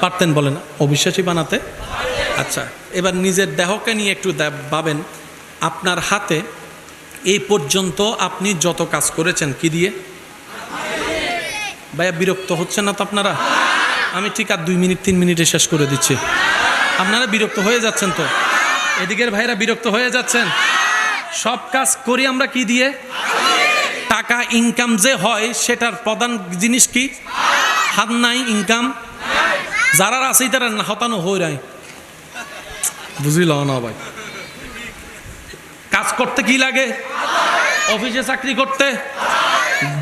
A: পারতেন বলেন অবিশ্বাসী বানাতে আচ্ছা এবার নিজের দেহকে নিয়ে একটু ভাবেন আপনার হাতে এই পর্যন্ত আপনি যত কাজ করেছেন কি দিয়ে ভাইয়া বিরক্ত হচ্ছেন না তো আপনারা আমি ঠিক আর 2 মিনিট 3 মিনিটে শেষ করে দিচ্ছি আপনারা বিরক্ত হয়ে যাচ্ছেন তো এদিকের ভাইরা বিরক্ত হয়ে যাচ্ছেন সব কাজ করি আমরা কি দিয়ে টাকা ইনকাম যে হয় সেটার প্রধান জিনিস কি হাত নাই ইনকাম যারা আছে তারা হতানো হয়ে যায় বুঝিল না ভাই কাজ করতে কি লাগে অফিসে চাকরি করতে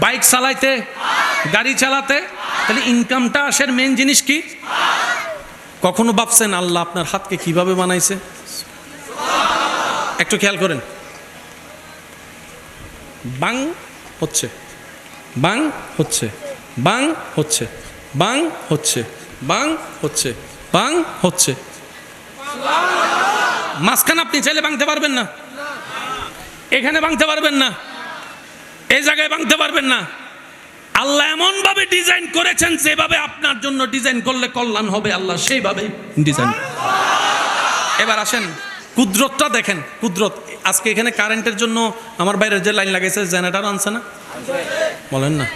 A: বাইক চালাইতে গাড়ি চালাতে তাহলে ইনকামটা আসের মেন জিনিস কি কখনো ভাবছেন আল্লাহ আপনার হাতকে কিভাবে বানাইছে একটু খেয়াল করেন বাং হচ্ছে বাং হচ্ছে বাং হচ্ছে বাং হচ্ছে বাং হচ্ছে বাং হচ্ছে মাঝখানে আপনি চাইলে ভাঙতে পারবেন না এখানে ভাঙতে পারবেন না এই জায়গায় ভাঙতে পারবেন না আল্লাহ এমন ভাবে ডিজাইন করেছেন যেভাবে আপনার জন্য ডিজাইন করলে কল্যাণ হবে আল্লাহ সেইভাবে ডিজাইন এবার আসেন কুদরতটা দেখেন কুদরত আজকে এখানে কারেন্টের জন্য আমার বাইরে যে লাইন লাগাইছে জেনারেটর আনছে না বলেন না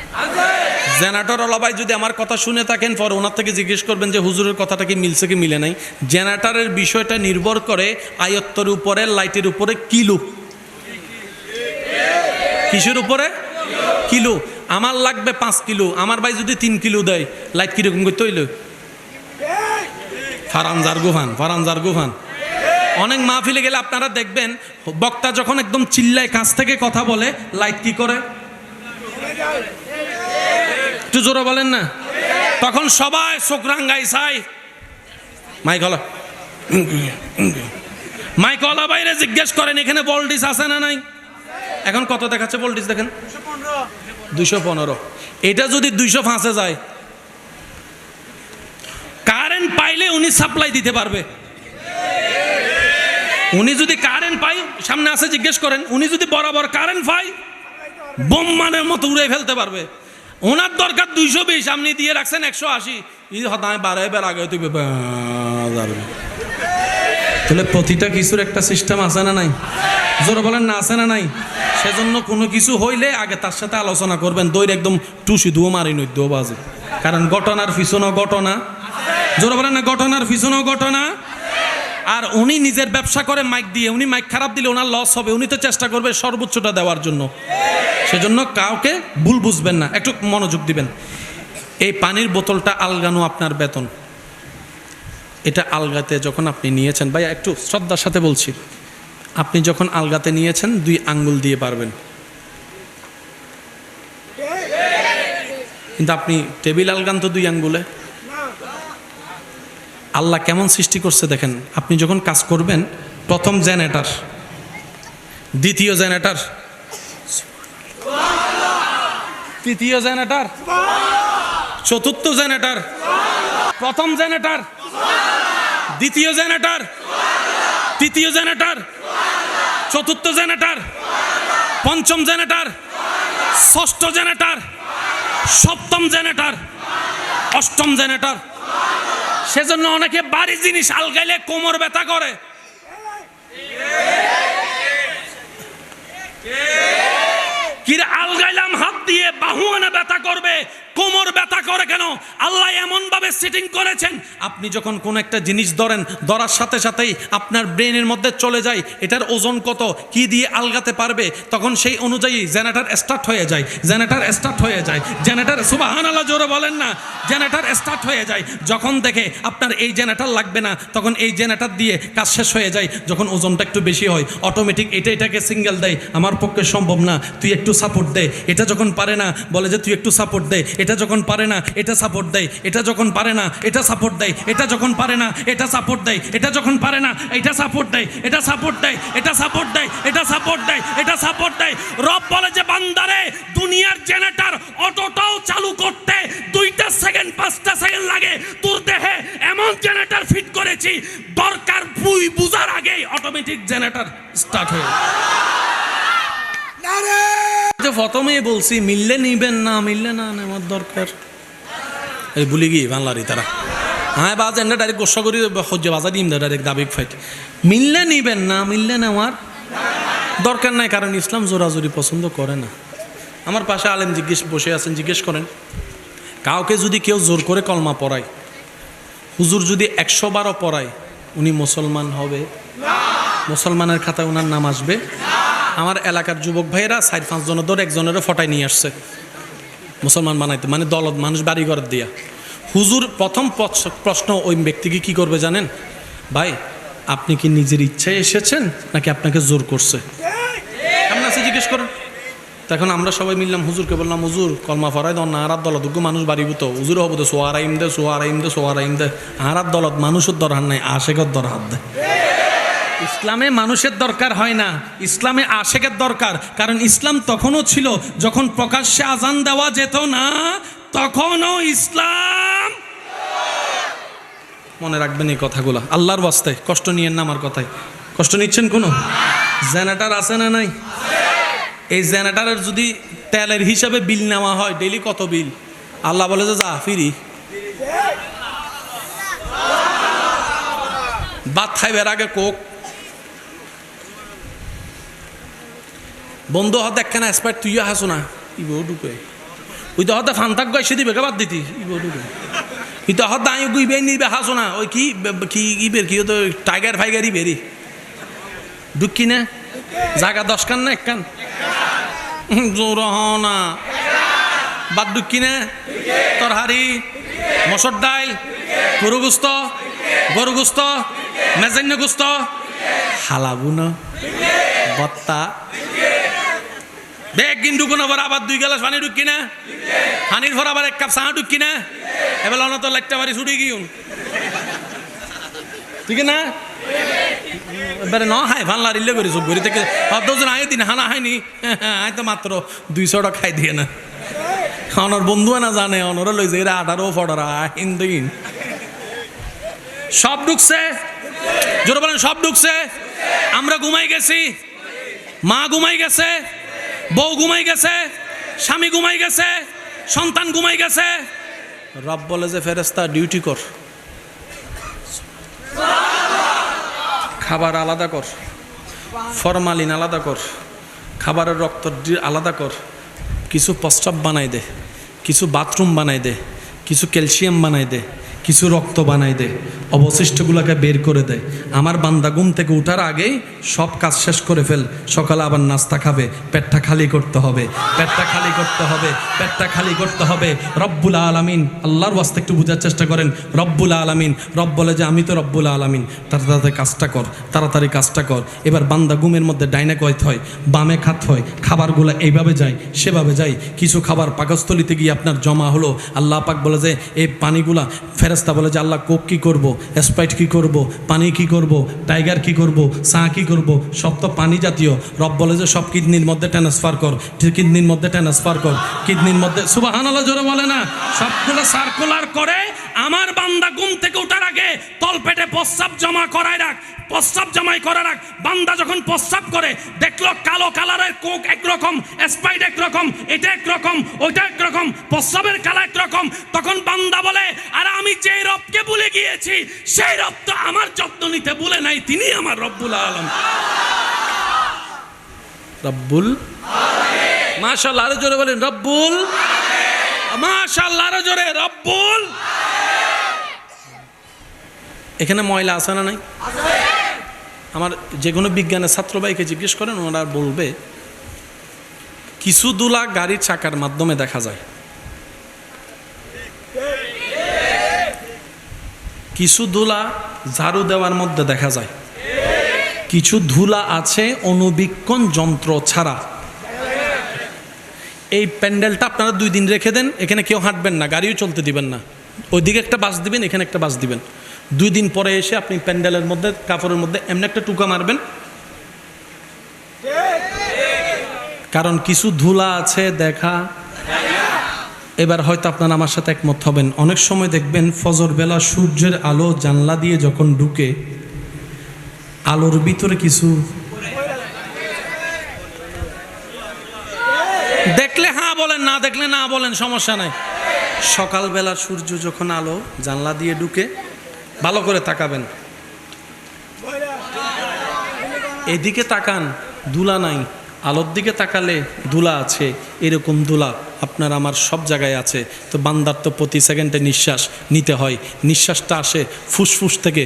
A: জেনারেটর ওলা ভাই যদি আমার কথা শুনে থাকেন পরে ওনার থেকে জিজ্ঞেস করবেন যে হুজুরের কথাটা কি মিলছে কি মিলে নাই জেনারেটরের বিষয়টা নির্ভর করে আয়ত্তের উপরে লাইটের উপরে কিলো কিসের উপরে কিলো আমার লাগবে 5 কিলো আমার ভাই যদি 3 কিলো দেয় লাইট কিরকম করতে হইল ফারানজার গুফান অনেক মাহফিলে গেলে আপনারা দেখবেন বক্তা যখন একদম চিল্লায় কাছ থেকে কথা বলে লাইট কি করে একটু জোরে বলেন না তখন সবাই চোখ রাঙ্গাই চাই মাইকলা বাইরে জিজ্ঞেস করেন এখানে ভোল্টেজ আছে না নাই এখন কত দেখাচ্ছে ভোল্টেজ দেখেন 215 এটা যদি 205 যায় কারেন্ট পাইলে উনি সাপ্লাই দিতে পারবে উনি যদি কারেন্ট পাই সামনে আছে জিজ্ঞেস করেন উনি যদি বরাবর কারেন্ট পাই বোম মানের মতো উড়ে ফেলতে পারবে ওনার দরকার 220 আপনি দিয়ে রাখছেন 180 ই হদায় বারে বের আগে তুই তাহলে প্রতিটা কিছুর একটা সিস্টেম আছে না নাই? জোরে বলেন না, আছে না নাই? সেজন্য কোনো কিছু হইলে আগে তার সাথে আলোচনা করবেন, দৈর একদম টুসি দুও মারি নই দো বাজে, কারণ ঘটনার পিছনেও ঘটনা। জোরে বলেন না, ঘটনার পিছনেও ঘটনা। আর উনি নিজের ব্যবসা করে মাইক দিয়ে, উনি মাইক খারাপ দিলে ওনার লস হবে, উনি তো চেষ্টা করবে সর্বোচ্চটা দেওয়ার জন্য। সেজন্য কাউকে ভুল বুঝবেন না, একটু মনোযোগ দিবেন। এই পানির বোতলটা আলগানো আপনার বেতন, এটা আলগাতে যখন আপনি নিয়েছেন, ভাই একটু শ্রদ্ধার সাথে বলছি, আপনি যখন আলগাতে নিয়েছেন 2 আঙ্গুল দিয়ে পারবেন, কিন্তু আপনি টেবিল আলগান তো 2 আঙ্গুলে। আল্লাহ কেমন সৃষ্টি করছে দেখেন, আপনি যখন কাজ করবেন, প্রথম জেনারেটর, দ্বিতীয় জেনারেটর, তৃতীয় জেনারেটর, চতুর্থ জেনারেটর, প্রথম জেনারেটর, দ্বিতীয় জেনারেটর, তৃতীয় জেনারেটর, চতুর্থ জেনারেটর, পঞ্চম জেনারেটর, ষষ্ঠ জেনারেটর, সপ্তম জেনারেটর, অষ্টম জেনারেটর। সেজন্য অনেকে ভারী জিনিস আলগাইলে কোমর ব্যথা করে। কিরে আলগাইলাম হাত দিয়ে, বাহুয়ানা ব্যথা করবে, কোমর ব্যথা করে কেন? আল্লাহ এমন ভাবে সেটিং করেছেন, আপনি যখন কোন একটা জিনিস ধরেন, ধরার সাথে সাথেই আপনার ব্রেনের মধ্যে চলে যায় এটার ওজন কত, কি দিয়ে আলগাতে পারবে, তখন সেই অনুযায়ী জেনারেটর স্টার্ট হয়ে যায়, জেনারেটর স্টার্ট হয়ে যায়, জেনারেটর, সুবহানাল্লাহ জোরে বলেন না, জেনারেটর স্টার্ট হয়ে যায়। যখন দেখে আপনার এই জেনারেটর লাগবে না, তখন এই জেনারেটর দিয়ে কাজ শেষ হয়ে যায়। যখন ওজনটা একটু বেশি হয়, অটোমেটিক এটাকে সিঙ্গেল দেয়, আমার পক্ষে সম্ভব না, তুই একটু সাপোর্ট দে। এটা যখন পারে না, বলে যে তুই একটু সাপোর্ট দে। এটা যখন পারে না, এটা সাপোর্ট দেয়। এটা যখন পারে না, এটা সাপোর্ট দেয়। এটা যখন পারে না, এটা সাপোর্ট দেয়। এটা যখন পারে না, এটা সাপোর্ট দেয়। এটা সাপোর্ট দেয়, এটা সাপোর্ট দেয়, এটা সাপোর্ট দেয়, এটা সাপোর্ট দেয়। রব বলে যে বান্দারে, দুনিয়ার জেনারেটর অটোটাও চালু করতে 2টা সেকেন্ড 5টা সেকেন্ড লাগে, তোর দেহে এমন জেনারেটর ফিট করেছি, দরকার বুঝার আগেই অটোমেটিক জেনারেটর স্টার্ট হয়ে। প্রথমে বলছি মিললে নিবেন না, মিললে না নেওয়ার দরকার। এই ভুলে গিয়ে বাংলারই তারা হ্যাঁ বাজ এনে ডাইরেক্ট গোসা করি সহ্য বাজা দিম ডাইরেক্ট দাবিক ফাইট। মিললে নিবেন না, মিললে নেওয়ার দরকার নাই, কারণ ইসলাম জোরাজোরি পছন্দ করে না। আমার পাশে আলেম বসে আছেন, জিজ্ঞেস করেন কাউকে যদি কেউ জোর করে কলমা পড়ায়, হুজুর যদি 112 পড়ায়, উনি মুসলমান হবে? মুসলমানের খাতায় ওনার নাম আসবে? আমার এলাকার যুবক ভাইয়েরা 4-5 জন ধরে একজনেরও ফটাই নিয়ে আসছে মুসলমান বানাইতে, মানে দলত মানুষ বাড়ি ঘর দিয়া। হুজুর প্রথম প্রশ্ন ওই ব্যক্তিকে কি করবে জানেন? ভাই আপনি কি নিজের ইচ্ছায় এসেছেন নাকি আপনাকে জোর করছে? কেমন আছে জিজ্ঞেস করেন। তখন আমরা সবাই মিললাম, হুজুরকে বললাম, হুজুর কলমা ফরাই দন না, আরাত দলত মানুষ বাড়িব তো, হুজুর হবো তো সোয়ারাইম দে, সোয়ারাইম দে, সোয়ারাইম দে। আরাত দলত মানুষের দরকার নাই, আশেকের দরকার দেয়। ইসলামে মানুষের দরকার হয় না, ইসলামে আশেকের দরকার। কারণ ইসলাম তখনও ছিল যখন প্রকাশ্যে আজান দেওয়া যেত না, তখনও ইসলাম। মনে রাখবেন এই কথাগুলো, আল্লাহর ওয়াস্তায় কষ্ট নিয়েন না আমার কথায়। কষ্ট নিচ্ছেন কোনো? জেনারেটর আছে না নাই? এই জেনারেটরের যদি তেলের হিসাবে বিল নেওয়া হয়, ডেইলি কত বিল? আল্লাহ বলে যে যা ফিরি ভাত খাইবার আগে কোক, বন্ধু হতে একখানা স্পাইট তুইও হাসো না, ইবো ঢুকে ওই তো হতে ফান্তাক গেছে দিবে বাদ দিতি, ইবো ঢুকে ই তো হতে আই গুইবে নিবে হাসো না, ওই কি কি ইবের কি তো টাইগার ফাইগারই বেরি ঢুকি না জায়গা 10 কান না 1 কান জোর না বাদ ঢুকি না তরহারি, মসুর ডাল, গরু গোস্ত, মেজান্য গোস্ত, হালাগুনা বত্তা বেগ গিন ঢুকুন, আবার 2 গ্লাস পানি ঢুকি না, পানির পর আবার 1 কাপ চা ঢুকি না, এবার অনত লাগতে পারি ছুটি গিয়ে ঠিক না? এবারে ন হাই ভাল লারিলে করি সব ঘুরি থেকে 10 আয় দিন হানা হয়নি, আয় তো মাত্র 200 টাকা খাই দিয়ে না। অনর বন্ধু না জানে, অনর লই যে 18 ফডরা হিন্দিন সব ঢুকছে, জোরে বলেন সব ঢুকছে। আমরা ঘুমাই গেছি, মা ঘুমাই গেছে, বউ ঘুমাই গেছে, স্বামী ঘুমাই গেছে, সন্তান ঘুমাই গেছে, রব বলে যে ফেরেশতা ডিউটি কর, খাবার আলাদা কর, ফরমালিন আলাদা কর, খাবারের রক্ত আলাদা কর, কিছু প্রস্রাব বানাই দে, কিছু বাথরুম বানাই দে, কিছু ক্যালসিয়াম বানাই দে, কিছু রক্ত বানাই দে, অবশিষ্টগুলোকে বের করে দেয়। আমার বান্দা ঘুম থেকে উঠার আগেই সব কাজ শেষ করে ফেল, সকালে আবার নাস্তা খাবে, পেটটা খালি করতে হবে, পেটটা খালি করতে হবে, পেটটা খালি করতে হবে। রব্বুল আলামিন, আল্লাহর ওয়াস্তে একটু বোঝার চেষ্টা করেন। রব্বুল আলামিন, রব বলে যে আমি তো রব্বুল আলামিন, তাড়াতাড়ি কাজটা কর, তাড়াতাড়ি কাজটা কর। এবার বান্দা ঘুমের মধ্যে ডাইনে কয়ত হয়, বামে খাত হয়, খাবারগুলো এইভাবে যায় সেভাবে যায়। কিছু খাবার পাকস্থলিতে গিয়ে আপনার জমা হলো, আল্লাহ পাক বলে যে এই পানিগুলা, ফেরেশতা বলে যে আল্লাহ কোক কী করব, স্প্রাইট কী করব, পানি কী করব, টাইগার কী করব, চা কী করব, সব তো পানি জাতীয়। রব বলে যে সব কিডনির মধ্যে ট্রান্সফার কর, কিডনির মধ্যে ট্রান্সফার কর, কিডনির মধ্যে, সুবহানাল্লাহ জোরে বলে না, সবগুলো সার্কুলার করে। আমার বান্দা ঘুম থেকে ওঠার আগে তলপেটে প্রস্রাব জমা করায় রাখ, প্রস্রাব জমাই করে রাখ। বান্দা যখন প্রস্রাব করে দেখলো কালো কালারের কোক একরকম, স্প্রাইট একরকম, এটা একরকম, ওইটা একরকম, প্রস্রাবের কালার একরকম, তখন বান্দা বলে আর আমি যে রবকে ভুলে গিয়েছি সেই রব তো আমার যত্ন নিতে ভুলে নাই, তিনি আমার রব্বুল আলামিন। রব্বুল মাশাআল্লাহ, আরো জোরে বলেন রব্বুল মাশাআল্লাহ, আরো জোরে রব্বুল। এখানে ময়লা আছে না নাই? আমার যে কোনো বিজ্ঞানের ছাত্র ভাইকে জিজ্ঞেস করেন, ওরা বলবে কিছু দুলা গাড়ির চাকার মাধ্যমে দেখা যায়, কিছু ধুলা ঝাড়ু দেওয়ার মধ্যে দেখা যায়, কিছু ধুলা আছে অনুবীক্ষণ যন্ত্র ছাড়া। এই প্যান্ডেলটা আপনারা 2 দিন রেখে দেন, এখানে কেউ হাঁটবেন না, গাড়িও চলতে দিবেন না, ওইদিকে একটা বাস দিবেন, এখানে একটা বাস দিবেন। 2 দিন পরে এসে আপনি প্যান্ডেলের মধ্যে কাপড়ের মধ্যে এমনি একটা টুকা মারবেন, কারণ কিছু ধুলা আছে দেখা। এবার হয়তো আপনারা আমার সাথে একমত হবেন, অনেক সময় দেখবেন ফজর বেলা সূর্যের আলো জানলা দিয়ে যখন ঢুকে, আলোর ভিতরে কিছু দেখলে হ্যাঁ বলেন, না দেখলে না বলেন, সমস্যা নাই। সকালবেলা সূর্য যখন আলো জানলা দিয়ে ঢুকে, ভালো করে তাকাবেন, এদিকে তাকান, ধুলা নাই, আলোর দিকে তাকালে ধুলা আছে। এরকম ধুলা আপনার আমার সব জায়গায় আছে। তো বান্দার তো প্রতি সেকেন্ডে নিঃশ্বাস নিতে হয়, নিঃশ্বাসটা আসে ফুসফুস থেকে,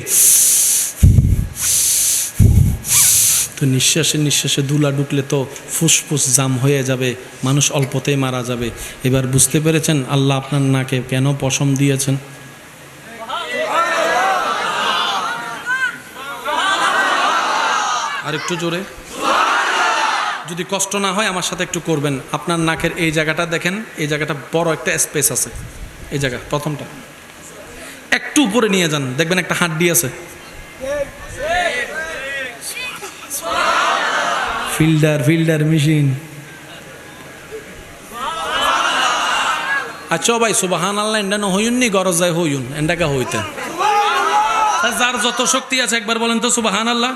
A: তো নিঃশ্বাসে ধুলা ঢুকলে তো ফুসফুস জাম হয়ে যাবে, মানুষ অল্পতেই মারা যাবে। এবার বুঝতে পেরেছেন আল্লাহ আপনার নাকে কেন পশম দিয়েছেন? আর একটু জোরে, যদি কষ্ট না হয় আমার সাথে একটু করবেন। আপনার নাকের এই জায়গাটা দেখেন, এই জায়গাটা বড় একটা স্পেস আছে, এই জায়গা প্রথমটা একটু উপরে নিয়ে যান, দেখবেন একটা হাড্ডি আছে। Fielder machine. আচ্ছা ভাই সুবহানাল্লাহ, এন্ডা ন হইউন নি, গরজ যায় হইউন, এন্ডাকা হইতেন। যার যত শক্তি আছে একবার বলেন তো সুবহানাল্লাহ।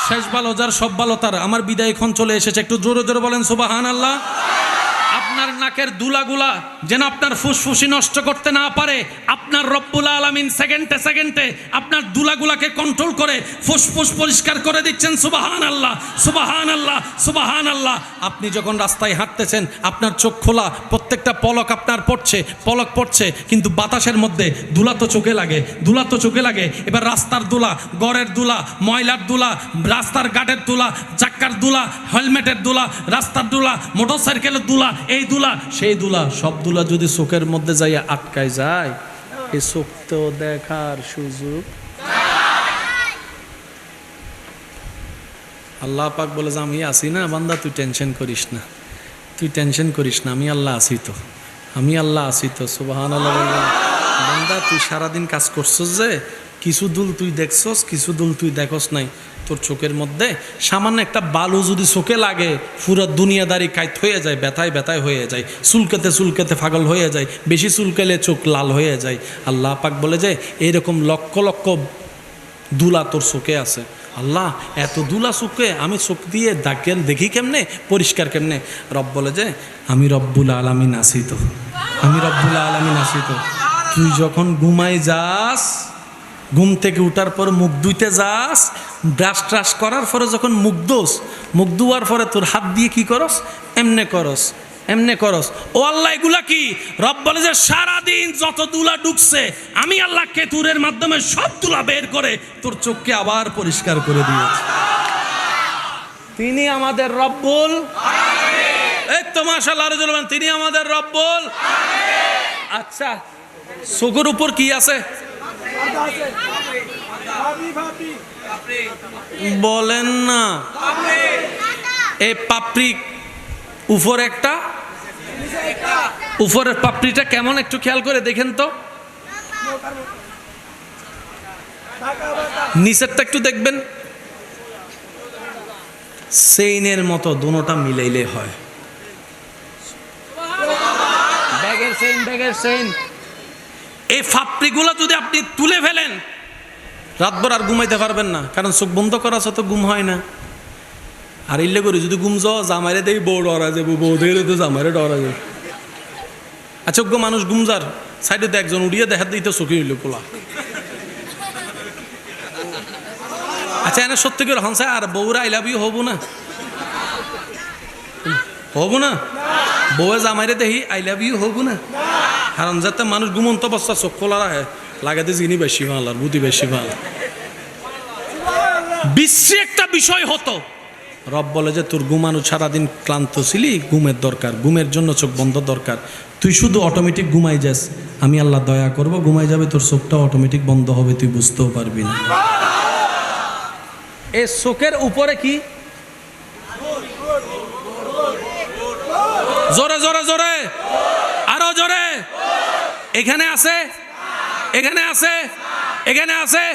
A: শেষ ভালো যার, সব ভালো তার। আমার বিদায় এখন চলে এসেছে, একটু জোরে জোরে বলেন সুবহানাল্লাহ। আপনার নাকের দুলাগুলা যেন আপনার ফুসফুসি নষ্ট করতে না পারে, আপনার রব্বুল আলামিন সেকেন্ডে সেকেন্ডে আপনার দুলাগুলাকে কন্ট্রোল করে ফুসফুস পরিষ্কার করে দিচ্ছেন। সুবহানাল্লাহ সুবহানাল্লাহ সুবহানাল্লাহ। আপনি যখন রাস্তায় হাঁটতেছেন, আপনার চোখ খোলা, প্রত্যেকটা পলক আপনার পড়ছে, কিন্তু বাতাসের মধ্যে দুলা তো চোখে লাগে, এবার রাস্তার দুলা, গড়ের দুলা, ময়লার দুলা, রাস্তার গার্ডের দুলা, চাক্কার দুলা, হেলমেটের দুলা, রাস্তার দুলা, মোটরসাইকেলের দুলা, এই দুলা সেই দুলা, সব দুলা যদি চোখের মধ্যে যাইয়া আটকায় যায়, এই চোখ তো দেখার সুযোগ। আল্লাহ পাক বলে যে আমি আছি না বান্দা, তুই টেনশন করিস না, আমি আল্লাহ আছি তো। সুবহানাল্লাহ। বান্দা তুই সারাদিন কাজ করছস, যে কিছু দুল তুই দেখছস, কিছু দুল তুই দেখস নাই। তোর চোখের মধ্যে সামান্য একটা বালু যদি চোখে লাগে, পুরো দুনিয়াদারি কাইত হয়ে যায়, ব্যথায় হয়ে যায়, চুলকাতে পাগল হয়ে যায়, বেশি চুলকালে চোখ লাল হয়ে যায়। আল্লাহ পাক বলে যে এরকম লক্ষ লক্ষ দুলা তোর চোখে আছে। আল্লাহ এত দুলা চোখে আমি চোখ দিয়ে দেখি কেমনে, পরিষ্কার কেমনে? রব বলে যে আমি রব্বুল আলামিন আছি তো। আমি রব্বুল আলামিন আছি তো। তুই যখন ঘুমাই যাস, ঘুম থেকে উঠার পর মুখ ধুইতে যাস, ব্রাশ ট্রাশ করার পরে যখন মুখ দোস, মুখ ধোয়ার পরে তোর হাত দিয়ে কি করস? এমনে করস, এমনে করস। ও আল্লাহ, এগুলা কি? রব বলে যে সারাদিন যত দুলা ঢুকছে আমি আল্লাহ কেতুরের মাধ্যমে সব তুলা বের করে তোর চোখকে আবার পরিষ্কার করে দিয়েছি। তিনি আমাদের রব্বুল আলামিন। এই তো মাশাআল্লাহ, আরো বলবেন তিনি আমাদের রব্বুল আলামিন। আচ্ছা, চোখের উপর কি আছে বলেন না? এই পাপড়ি উপর একটা, উপরের পাপড়িটা কেমন একটু খেয়াল করে দেখেন তো, নিচেরটা একটু দেখবেন, সেইনের মতো দুটোটা মিলাইলে হয়। ব্যাগের সেইন, ব্যাগের সেইন। এই পাপড়িগুলো যদি আপনি তুলে ফেলেন, রাতভর আর ঘুমাইতে পারবেন না, কারণ চোখ বন্ধ করা তো ঘুম হয় না। আর ইল্লে করি যদি ঘুম যাও, জামাইরে দেই বউ ডরা যাবো, বউ দেখলে তো জামাইরে ডরা যাবে। আচ্ছা, মানুষ ঘুম যার সাইডে তো একজন উড়িয়ে দেখা দিই তো চোখে হইল পোলা। আচ্ছা, এনে সত্যি করে হনসা আর বউরা আই লাভ ইউ হবো না, হবো না? বউয়ে জামাইরে দেখি আই লাভ ইউ হবো না, কারণ যাতে মানুষ ঘুমন্ত অবস্থা চোখ খোলা রাখে, লাগাতে যিনি বেশি ভালো আর বুদ্ধি বেশি ভালো। বিশ্বে একটা বিষয় হতো, রব বলে যে তোর ঘুমানো, সারাদিন ক্লান্ত ছিলি, ঘুমের দরকার, ঘুমের জন্য চোখ বন্ধ দরকার। তুই শুধু অটোমেটিক ঘুমাই যাস, আমি আল্লাহ দয়া করব, ঘুমাই যাবে, তোর চোখটা অটোমেটিক বন্ধ হবে, তুই বুঝতেও পারবি না। এই চোখের উপরে কি? জোরে জোরে জোরে, আরো জোরে। এখানে আছে, এখানে আছে, এখানে আছে।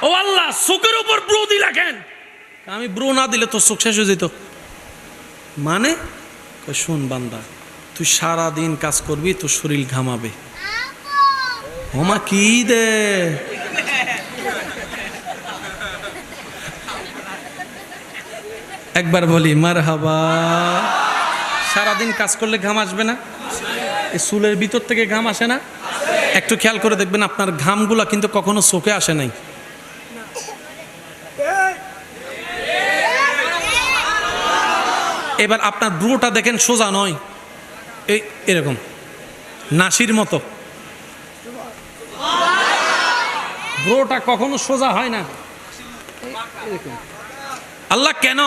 A: ও আল্লাহ, চোখের উপর ব্রু দিলা কেন? আমি ব্রু না দিলে তোর চোখ শেষ হয়ে যেত। মানে শোন বান্দা, তুই সারা দিন কাজ করবি, তোর শরীর ঘামাবে। ওমা কি দে, একবার বলি মারহাবা। সারাদিন কাজ করলে ঘাম আসবে না? এই চুলের ভিতর থেকে ঘাম আসে না? একটু খেয়াল করে দেখবেন, আপনার ঘামগুলা কিন্তু কখনো চোখে আসে নাই। এবার আপনার ব্রুটা দেখেন, সোজা নয়, এই এরকম নাসির মতো। ব্রুটা কখনো সোজা হয় না। আল্লাহ কেন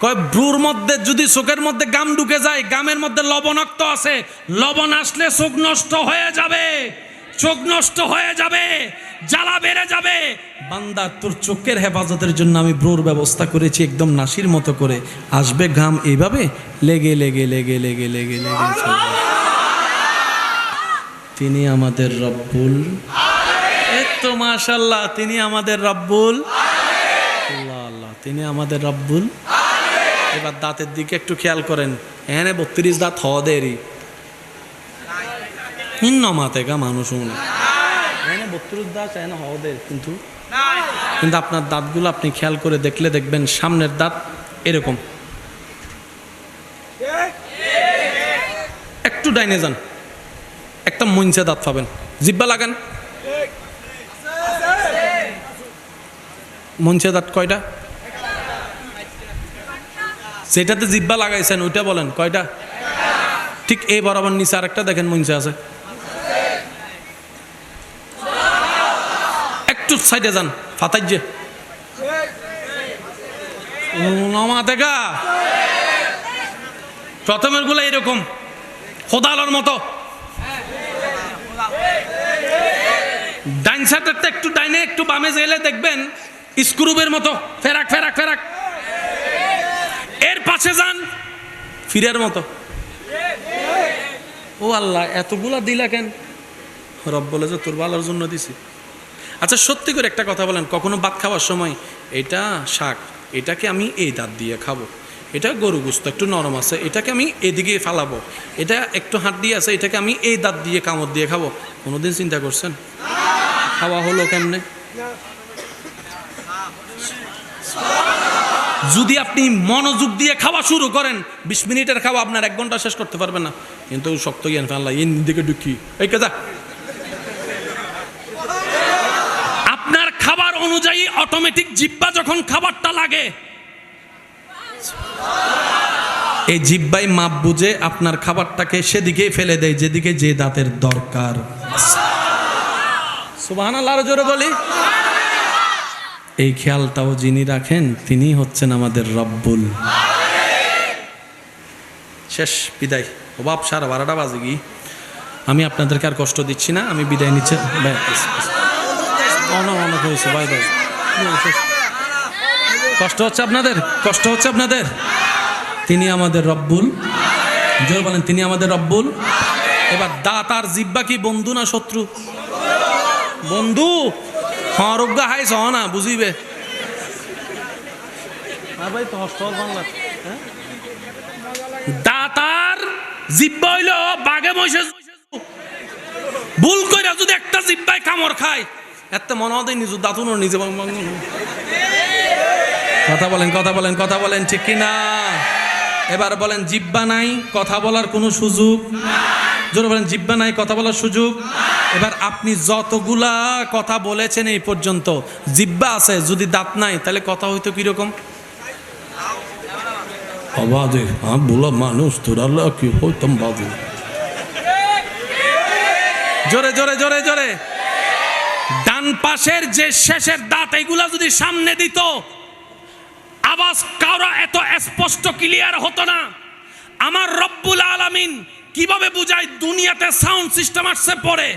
A: কয়? ব্রুর মধ্যে যদি চোখের মধ্যে গাম ঢুকে যায়, গামের মধ্যে লবণাক্ত আছে, লবণ আসলে চোখ নষ্ট হয়ে যাবে, চোখ নষ্ট হয়ে যাবে, জ্বালা বেড়ে যাবে। বান্দা, তোর চোখের হেফাজতের জন্য আমি ব্রুর ব্যবস্থা করেছি, একদম নাসির মতো করে আসবে ঘাম, এইভাবে লেগে লেগে লেগে লেগে লেগে লেগে চলবে। তিনি আমাদের রব্বুল আলামিন। এই তো মাশাআল্লাহ, তিনি আমাদের রব্বুল আল্লাহ, আল্লাহ তিনি আমাদের রব্বুল আলামিন। এবার দাঁতের দিকে একটু খেয়াল করেন, এনে 32 দাঁত হওয়া দেরি মাতে গা মানুষ, এনে 32 দাঁত এনে হওয়া দেয়, কিন্তু আপনার দাঁতগুলো আপনি খেয়াল করে দেখলে দেখবেন, সামনের দাঁত এরকম। একটু ডাইনে যান, একটা মঞ্চে দাঁত পাবেন, জিব্বা লাগান। মঞ্চে দাঁত কয়টা? যেটাতে জিব্বা লাগাইছেন ওইটা বলেন কয়টা? ঠিক এই বরাবর নিচে আরেকটা দেখেন মঞ্চে আছে, একটু সাইডে যান, ফাতাই যে দেখা প্রথমের গুলো এরকম খোদালোর মতো। ডাইন সাইডেরটা একটু ডাইনে একটু বামে গেলে দেখবেন স্ক্রুবের মতো ফেরাক ফেরাক ফেরাক। এর পাশে যান, ফিরের মতো। ও আল্লাহ, এতগুলা দিলা কেন? রব বলে যে তোর ভালোর জন্য দিছি। আচ্ছা, সত্যি করে একটা কথা বলেন, কখনো ভাত খাওয়ার সময় এটা শাক, এটাকে আমি এই দাঁত দিয়ে খাবো, এটা গরু গোস্ত একটু নরম আছে, এটাকে আমি এদিকে ফালাবো, এটা একটু হাড্ডি আছে, এটাকে আমি এই দাঁত দিয়ে কামড় দিয়ে খাবো, কোনোদিন চিন্তা করছেন? খাওয়া হলো কেমনে? যদি আপনি মনোযোগ দিয়ে খাওয়া শুরু করেন 20 মিনিটের খাওয়া আপনার 1 ঘন্টা শেষ করতে পারবেন না। কিন্তু শক্ত জ্ঞান আল্লাহ এই দিকে ঢুকি এই কাজা আপনার খাবার অনুযায়ী অটোমেটিক জিহ্বা যখন খাবারটা লাগে, এই জিহ্বাই মাপ বুঝে আপনার খাবারটাকে সেদিকেই ফেলে দেয় যেদিকে যে দাঁতের দরকার। সুবহানাল্লাহ, আরো জোরে বলি। এই খেয়ালটাও যিনি রাখেন তিনি হচ্ছেন আমাদের রব্বুল। শেষ, বিদায়। অভাব 12:30 বাজে কি, আমি আপনাদেরকে আর কষ্ট দিচ্ছি না, আমি বিদায় নিচ্ছি। অনেক হয়েছে ভাই ভাই, কষ্ট হচ্ছে আপনাদের, কষ্ট হচ্ছে আপনাদের। তিনি আমাদের রব্বুল, জোরে বলেন তিনি আমাদের রব্বুল। এবার দাঁত আর জিহ্বা কি বন্ধু না শত্রু? বন্ধু। হরজ্ঞ হাইস হ না বুঝিবে ভাই তো হস্টল বাংলা। দাঁত আর জিহ্বা হইল বাঘে মহিষে, ভুল কইরা যদি একটা জিহ্বায় কামড় খায় এত মনে হয় নিজে দাঁতুন নিজে। কথা বলেন, কথা বলেন, কথা বলেন, ঠিক কিনা? এবার বলেন জিহ্বা নাই কথা বলার কোনো সুযোগ, জোরে বলেন জিহ্বা নাই কথা বলার সুযোগ। এবার আপনি যতগুলা কথা বলেছেন এই পর্যন্ত, জিহ্বা আছে যদি দাঁত নাই তাহলে কথা হইতো কিরকম? আবাদে বলা মানুষ তোরা কি হইতাম বাদে। জোরে জোরে জোরে জোরে। ডান পাশের যে শেষের দাঁত এগুলা যদি সামনে দিত আওয়াজ কারো এত স্পষ্ট ক্লিয়ার হতো না। আমার রব্বুল আলামিন কিভাবে বুঝায়? দুনিয়াতে সাউন্ড সিস্টেম আসছে পরে,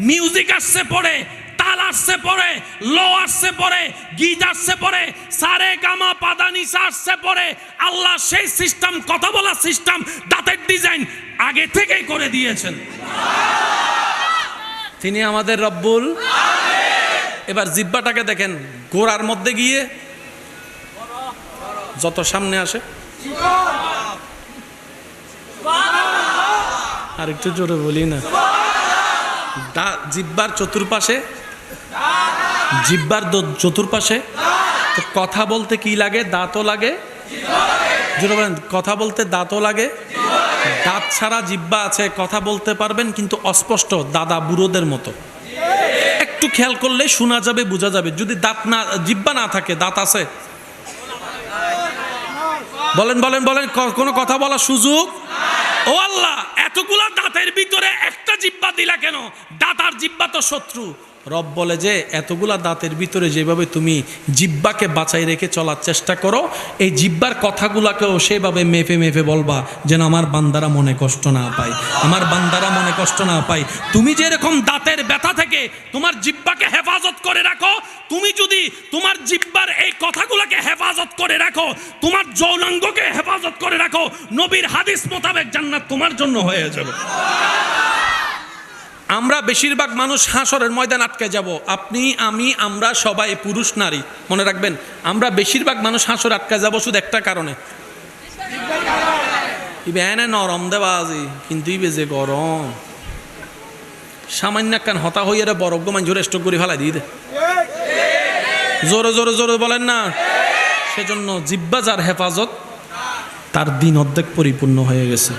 A: মিউজিক আসছে পরে, তাল আসছে পরে, লো আসছে পরে, গীত আসছে পরে, সারে গামা পাদানিসা আসছে পরে। আল্লাহ সেই সিস্টেম, কথা বলার সিস্টেম, দাঁতের ডিজাইন আগে থেকেই করে দিয়েছেন। তিনি আমাদের রব্বুল। এবার জিহ্বাটাকে দেখেন, গোড়ার মধ্যে গিয়ে যত সামনে আসে, আর একটু জোরে বলি না, জিহ্বার চতুর্পাশে, জিহ্বার চতুর্পাশে তো কথা বলতে কি লাগে? দাঁতও লাগে। জোরে বলেন, কথা বলতে দাঁতও লাগে। দাঁত ছাড়া জিহ্বা আছে, কথা বলতে পারবেন কিন্তু অস্পষ্ট, দাদা বুড়োদের মতো। একটু খেয়াল করলে শোনা যাবে, বোঝা যাবে। যদি দাঁত না, জিহ্বা না থাকে, দাঁত আছে, বলেন বলেন বলেন, কোনো কথা বলার সুযোগ? ও আল্লাহ, এতগুলা দাঁতের ভিতরে একটা জিহ্বা দিলা কেন? দাঁত আর জিহ্বা তো শত্রু। রব বলে যে এতগুলা দাঁতের ভিতরে যেভাবে তুমি জিহ্বাকে বাঁচাই রেখে চলার চেষ্টা করো, এই জিহ্বার কথাগুলাকেও সেভাবে মেপে মেপে বলবা যেন আমার বান্দারা মনে কষ্ট না পায়, আমার বান্দারা মনে কষ্ট না পায়। তুমি যেরকম দাঁতের ব্যথা থেকে তোমার জিহ্বাকে হেফাজত করে রাখো, তুমি যদি তোমার জিহ্বার এই কথাগুলোকে হেফাজত করে রাখো, তোমার যৌনাঙ্গকে হেফাজত করে রাখো, নবীর হাদিস মোতাবেক জান্নাত তোমার জন্য হয়ে যাবে। আমরা বেশিরভাগ মানুষ হাসরের ময়দান আটকে যাব। আপনি, আমি, আমরা সবাই, পুরুষ নারী, মনে রাখবেন আমরা বেশিরভাগ মানুষ হাসর আটকে যাব শুধু একটা কারণে, ইবেনে নরম দেবাজি কিন্তু ইবে যে গরম, সামান্য কান হতা হইয়া রে বরফ গোমান জোরে স্টক করে ফেলাই দিয়ে দে, জোরে জোরে জোরে বলেন না। সেজন্য জিহ্বা যার হেফাজত, তার দিন অর্ধেক পরিপূর্ণ হয়ে গেছে।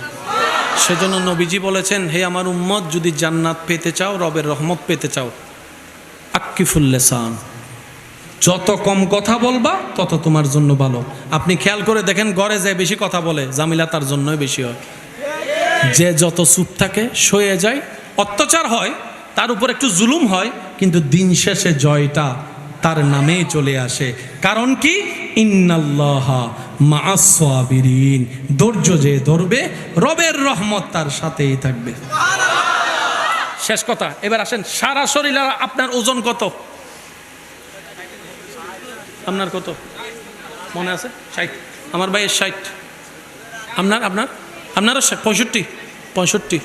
A: সেজন্য নবীজি বলেছেন, হে আমার উম্মত, যদি জান্নাত পেতে চাও, রবের রহমত পেতে চাও, আক্কিফুল লিসান, যত কম কথা বলবা তত তোমার জন্য ভালো। আপনি খেয়াল করে দেখেন, ঘরে যে বেশি কথা বলে জামিলা তার জন্যই বেশি হয়। যে যত চুপ থাকে, সয়ে যায়, অত্যাচার হয়, তার উপর একটু জুলুম হয়, কিন্তু দিন শেষে জয়টা তার নামেই চলে আসে। কারণ কি? ইন্নাল্লাহা মাআস সাবিরিন, ধৈর্য যে ধরবে রবের রহমত তার সাথেই থাকবে। শেষ কথা। এবার আসেন, সারা শরীর আপনার ওজন কত? আপনার কত মনে আছে? 60। আমার ভাইয়ের 60। আপনার আপনার আপনারও 65।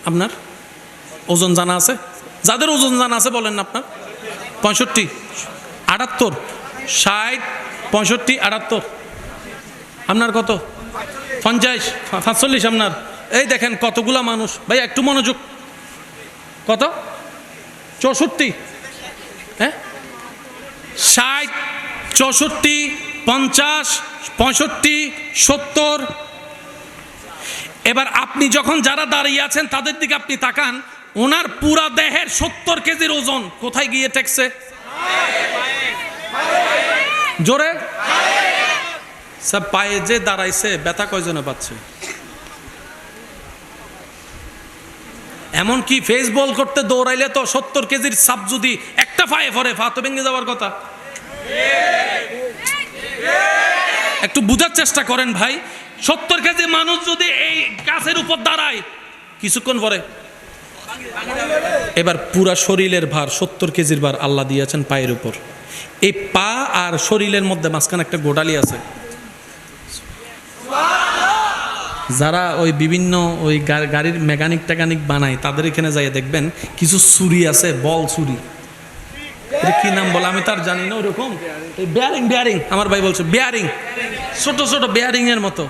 A: আপনার ওজন জানা আছে? যাদের ওজন জানা আছে বলেন না। আপনার 65, 78, 60, 65, 78। আপনার কত? 50, 45। আপনার এই দেখেন কতগুলা মানুষ। ভাই একটু মনোযোগ। কত? 64। হ্যাঁ, 60, 64, 50, 65, 70। এবার আপনি যখন যারা দাঁড়িয়ে আছেন তাদের দিকে আপনি তাকান, ওনার পুরা দেহের 70 কেজির ওজন কোথায় গিয়ে ঠেকছে? জোরে সব পায়ে যে দাঁড়াইছে, ব্যথা কয়জনে পাচ্ছে? এমনকি ফেস বল করতে দৌড়াইলে তো 70 কেজির সাপ যদি একটা পায়ে পড়ে, পা তো ভেঙে যাওয়ার কথা। একটু বুঝার চেষ্টা করেন ভাই, 70 কেজি মানুষ যদি এই গাছের উপর দাঁড়ায় কিছুক্ষণ পরে, এবার পুরা শরীরের ভার 70 কেজির ভার আল্লাহ দিয়েছেন পায়ের উপর। এই পা আর শরীরের মধ্যে মাঝখানে একটা গোটালি আছে। যারা ওই বিভিন্ন ওই গাড়ির মেকানিক টেকানিক বানায় তাদের এখানে যাই দেখবেন কিছু ছুরি আছে, বল ছুরি, এটা কি নাম বলে আমি তার জানি না, ওরকম বেয়ারিং আমার ভাই বলছে, বেয়ারিং, ছোট ছোট বেয়ারিং এর মতো।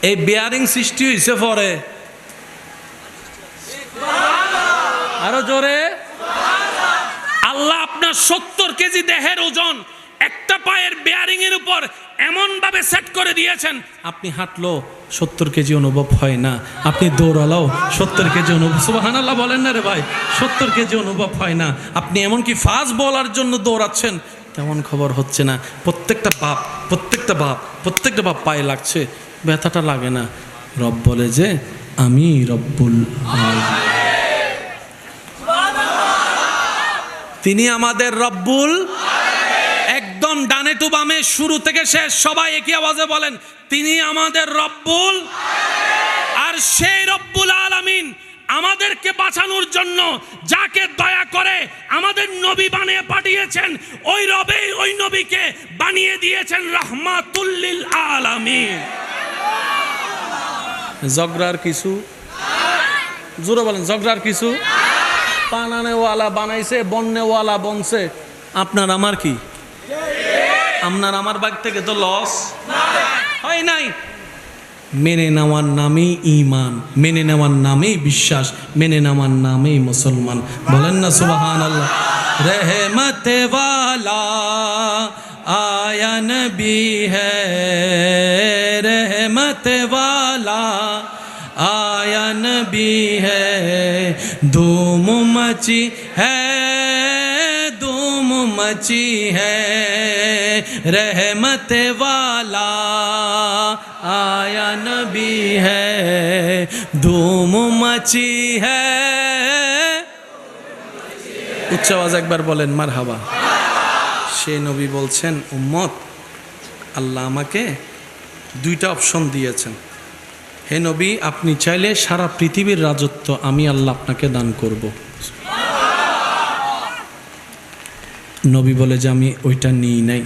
A: এই বেয়ারিং সৃষ্টি হয়েছে পরে, আরো জোরে, আল্লাহ আপনার 70 কেজি দেহের ওজন একটা পায়ের বেয়ারিং এর উপর এমন ভাবে সেট করে দিয়েছেন, আপনি হাঁটলো 70 কেজি অনুভব হয় না, আপনি দৌড়ালাও 70 কেজি অনুভব, সুবহানাল্লাহ বলেন না রে ভাই, 70 কেজি অনুভব হয় না। আপনি এমনকি ফাস্ট বলার জন্য দৌড়াচ্ছেন, তেমন খবর হচ্ছে না। প্রত্যেকটা বাপ পায়ে লাগছে, ব্যথাটা লাগে না। রব বলে যে আমি রব্বুল আলামিন, তিনি আমাদের রব্বুল, একদম ডানে টু বামে শুরু থেকে শেষ সবাই একই আওয়াজে বলেন, তিনি আমাদের রব্বুল। আর সেই রব্বুল আলামিন আমাদেরকে বাঁচানোর জন্য যাকে দয়া করে আমাদের নবী বানিয়ে পাঠিয়েছেন, ওই রবেই ওই নবীকে বানিয়ে দিয়েছেন রাহমাতুল লিল আলামিন। ঝগড়ার কিছু, জোরে বলেন, ঝগড়ার কিছু, বানানেওয়ালা বানাইছে, বন্যওয়ালা বনছে, আপনার আমার কি? আপনার আমার বাগ থেকে তো লস হয় নাই। মেনে নেওয়ার নামেই ঈমান, মেনে নেওয়ার নামেই বিশ্বাস, মেনে নেওয়ার নামেই মুসলমান। বলেন না সুবহানাল্লাহ। रहमत वाला आया नबी है, रहमत वाला आया नबी है, धूम मची है, धूम मची है, रहमत वाला आया नबी है, धूम मची है। উচ্চ আওয়াজ একবার বলেন মারহাবা। সে নবী বলছেন, উম্মত, আল্লাহ আমাকে দুইটা অপশন দিয়েছেন। হে নবী, আপনি চাইলে সারা পৃথিবীর রাজত্ব আমি আল্লাহ আপনাকে দান করব। নবী বলে যে আমি ওইটা নিই নাই,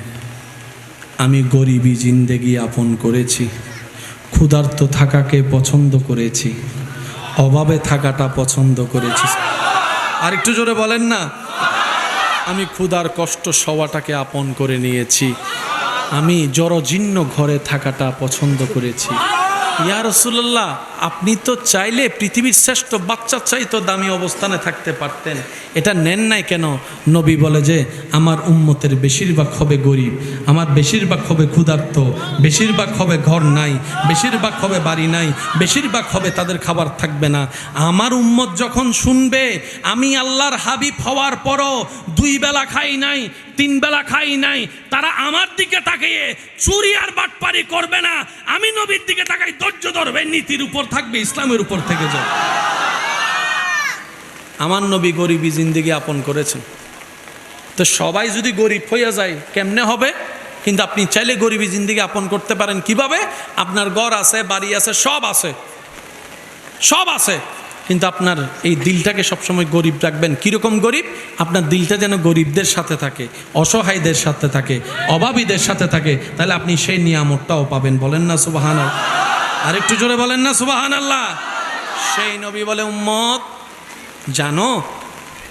A: আমি গরিবী জিন্দেগি আপন করেছি, ক্ষুধার্ত থাকাকে পছন্দ করেছি, অভাবে থাকাটা পছন্দ করেছি। আর একটু জোরে বলেন না, আমি ক্ষুধার কষ্ট সওয়াটাকে আপন করে নিয়েছি, আমি জড়জীর্ণ ঘরে থাকাটা পছন্দ করেছি। ইয়া রাসূলুল্লাহ, আপনি তো চাইলে পৃথিবীর শ্রেষ্ঠ বাচ্চার চাইতো দামি অবস্থানে থাকতে পারতেন, এটা নেন নাই কেন? নবী বলে যে আমার উম্মতের বেশিরভাগ হবে গরিব, আমার বেশিরভাগ হবে ক্ষুধার্ত, বেশিরভাগ হবে ঘর নাই, বেশিরভাগ হবে বাড়ি নাই, বেশিরভাগ হবে তাদের খাবার থাকবে না। আমার উম্মত যখন শুনবে আমি আল্লাহর হাবিব হওয়ার পরও 2 বেলা খাই নাই, 3 বেলা খাই নাই, তারা আমার দিকে তাকিয়ে চুরি আর বাটপারি করবে না, আমি নবীর দিকে তাকাই ধৈর্য ধরবে, নীতির উপর থাকবে, ইসলামের উপর থেকে যাবে। আমার নবী গরিবী জিন্দেগি আপন করেছেন। তো সবাই যদি গরিব হইয়া যায় কেমনে হবে? কিন্তু আপনি চাইলে গরিবী জিন্দেগি আপন করতে পারেন। কিভাবে? আপনার ঘর আছে, বাড়ি আছে, সব আছে, সব আছে, কিন্তু আপনার এই দিলটাকে সবসময় গরিব রাখবেন। কীরকম গরিব? আপনার দিলটা যেন গরিবদের সাথে থাকে, অসহায়দের সাথে থাকে, অভাবীদের সাথে থাকে, তাহলে আপনি সেই নিয়ামতটাও পাবেন। বলেন না সুবহানাল্লাহ। আর একটু জোরে বলেন না সুবহানাল্লাহ। সেই নবী বলে, উম্মত জানো,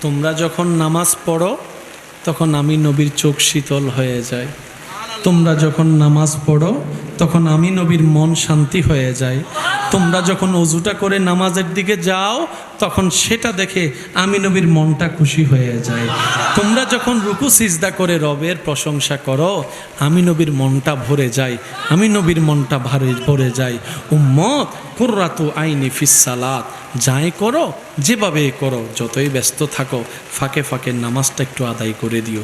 A: তোমরা যখন নামাজ পড়ো তখন আমি নবীর চোখ শীতল হয়ে যায়, তোমরা যখন নামাজ পড়ো তখন আমি নবীর মন শান্তি হয়ে যায়, তোমরা যখন অজুটা করে নামাজের দিকে যাও তখন সেটা দেখে আমি নবীর মনটা খুশি হয়ে যায়। তোমরা যখন রুকু সিজদা করে রবের প্রশংসা করো আমি নবীর মনটা ভরে যায়, আমি নবীর মনটা ভরে যায়। উম্মত কুররাতু আইনি ফিস সালাত, যাই করো যেভাবে করো, যতই ব্যস্ত থাকো ফাঁকে ফাঁকে নামাজটা একটু আদায় করে দিও,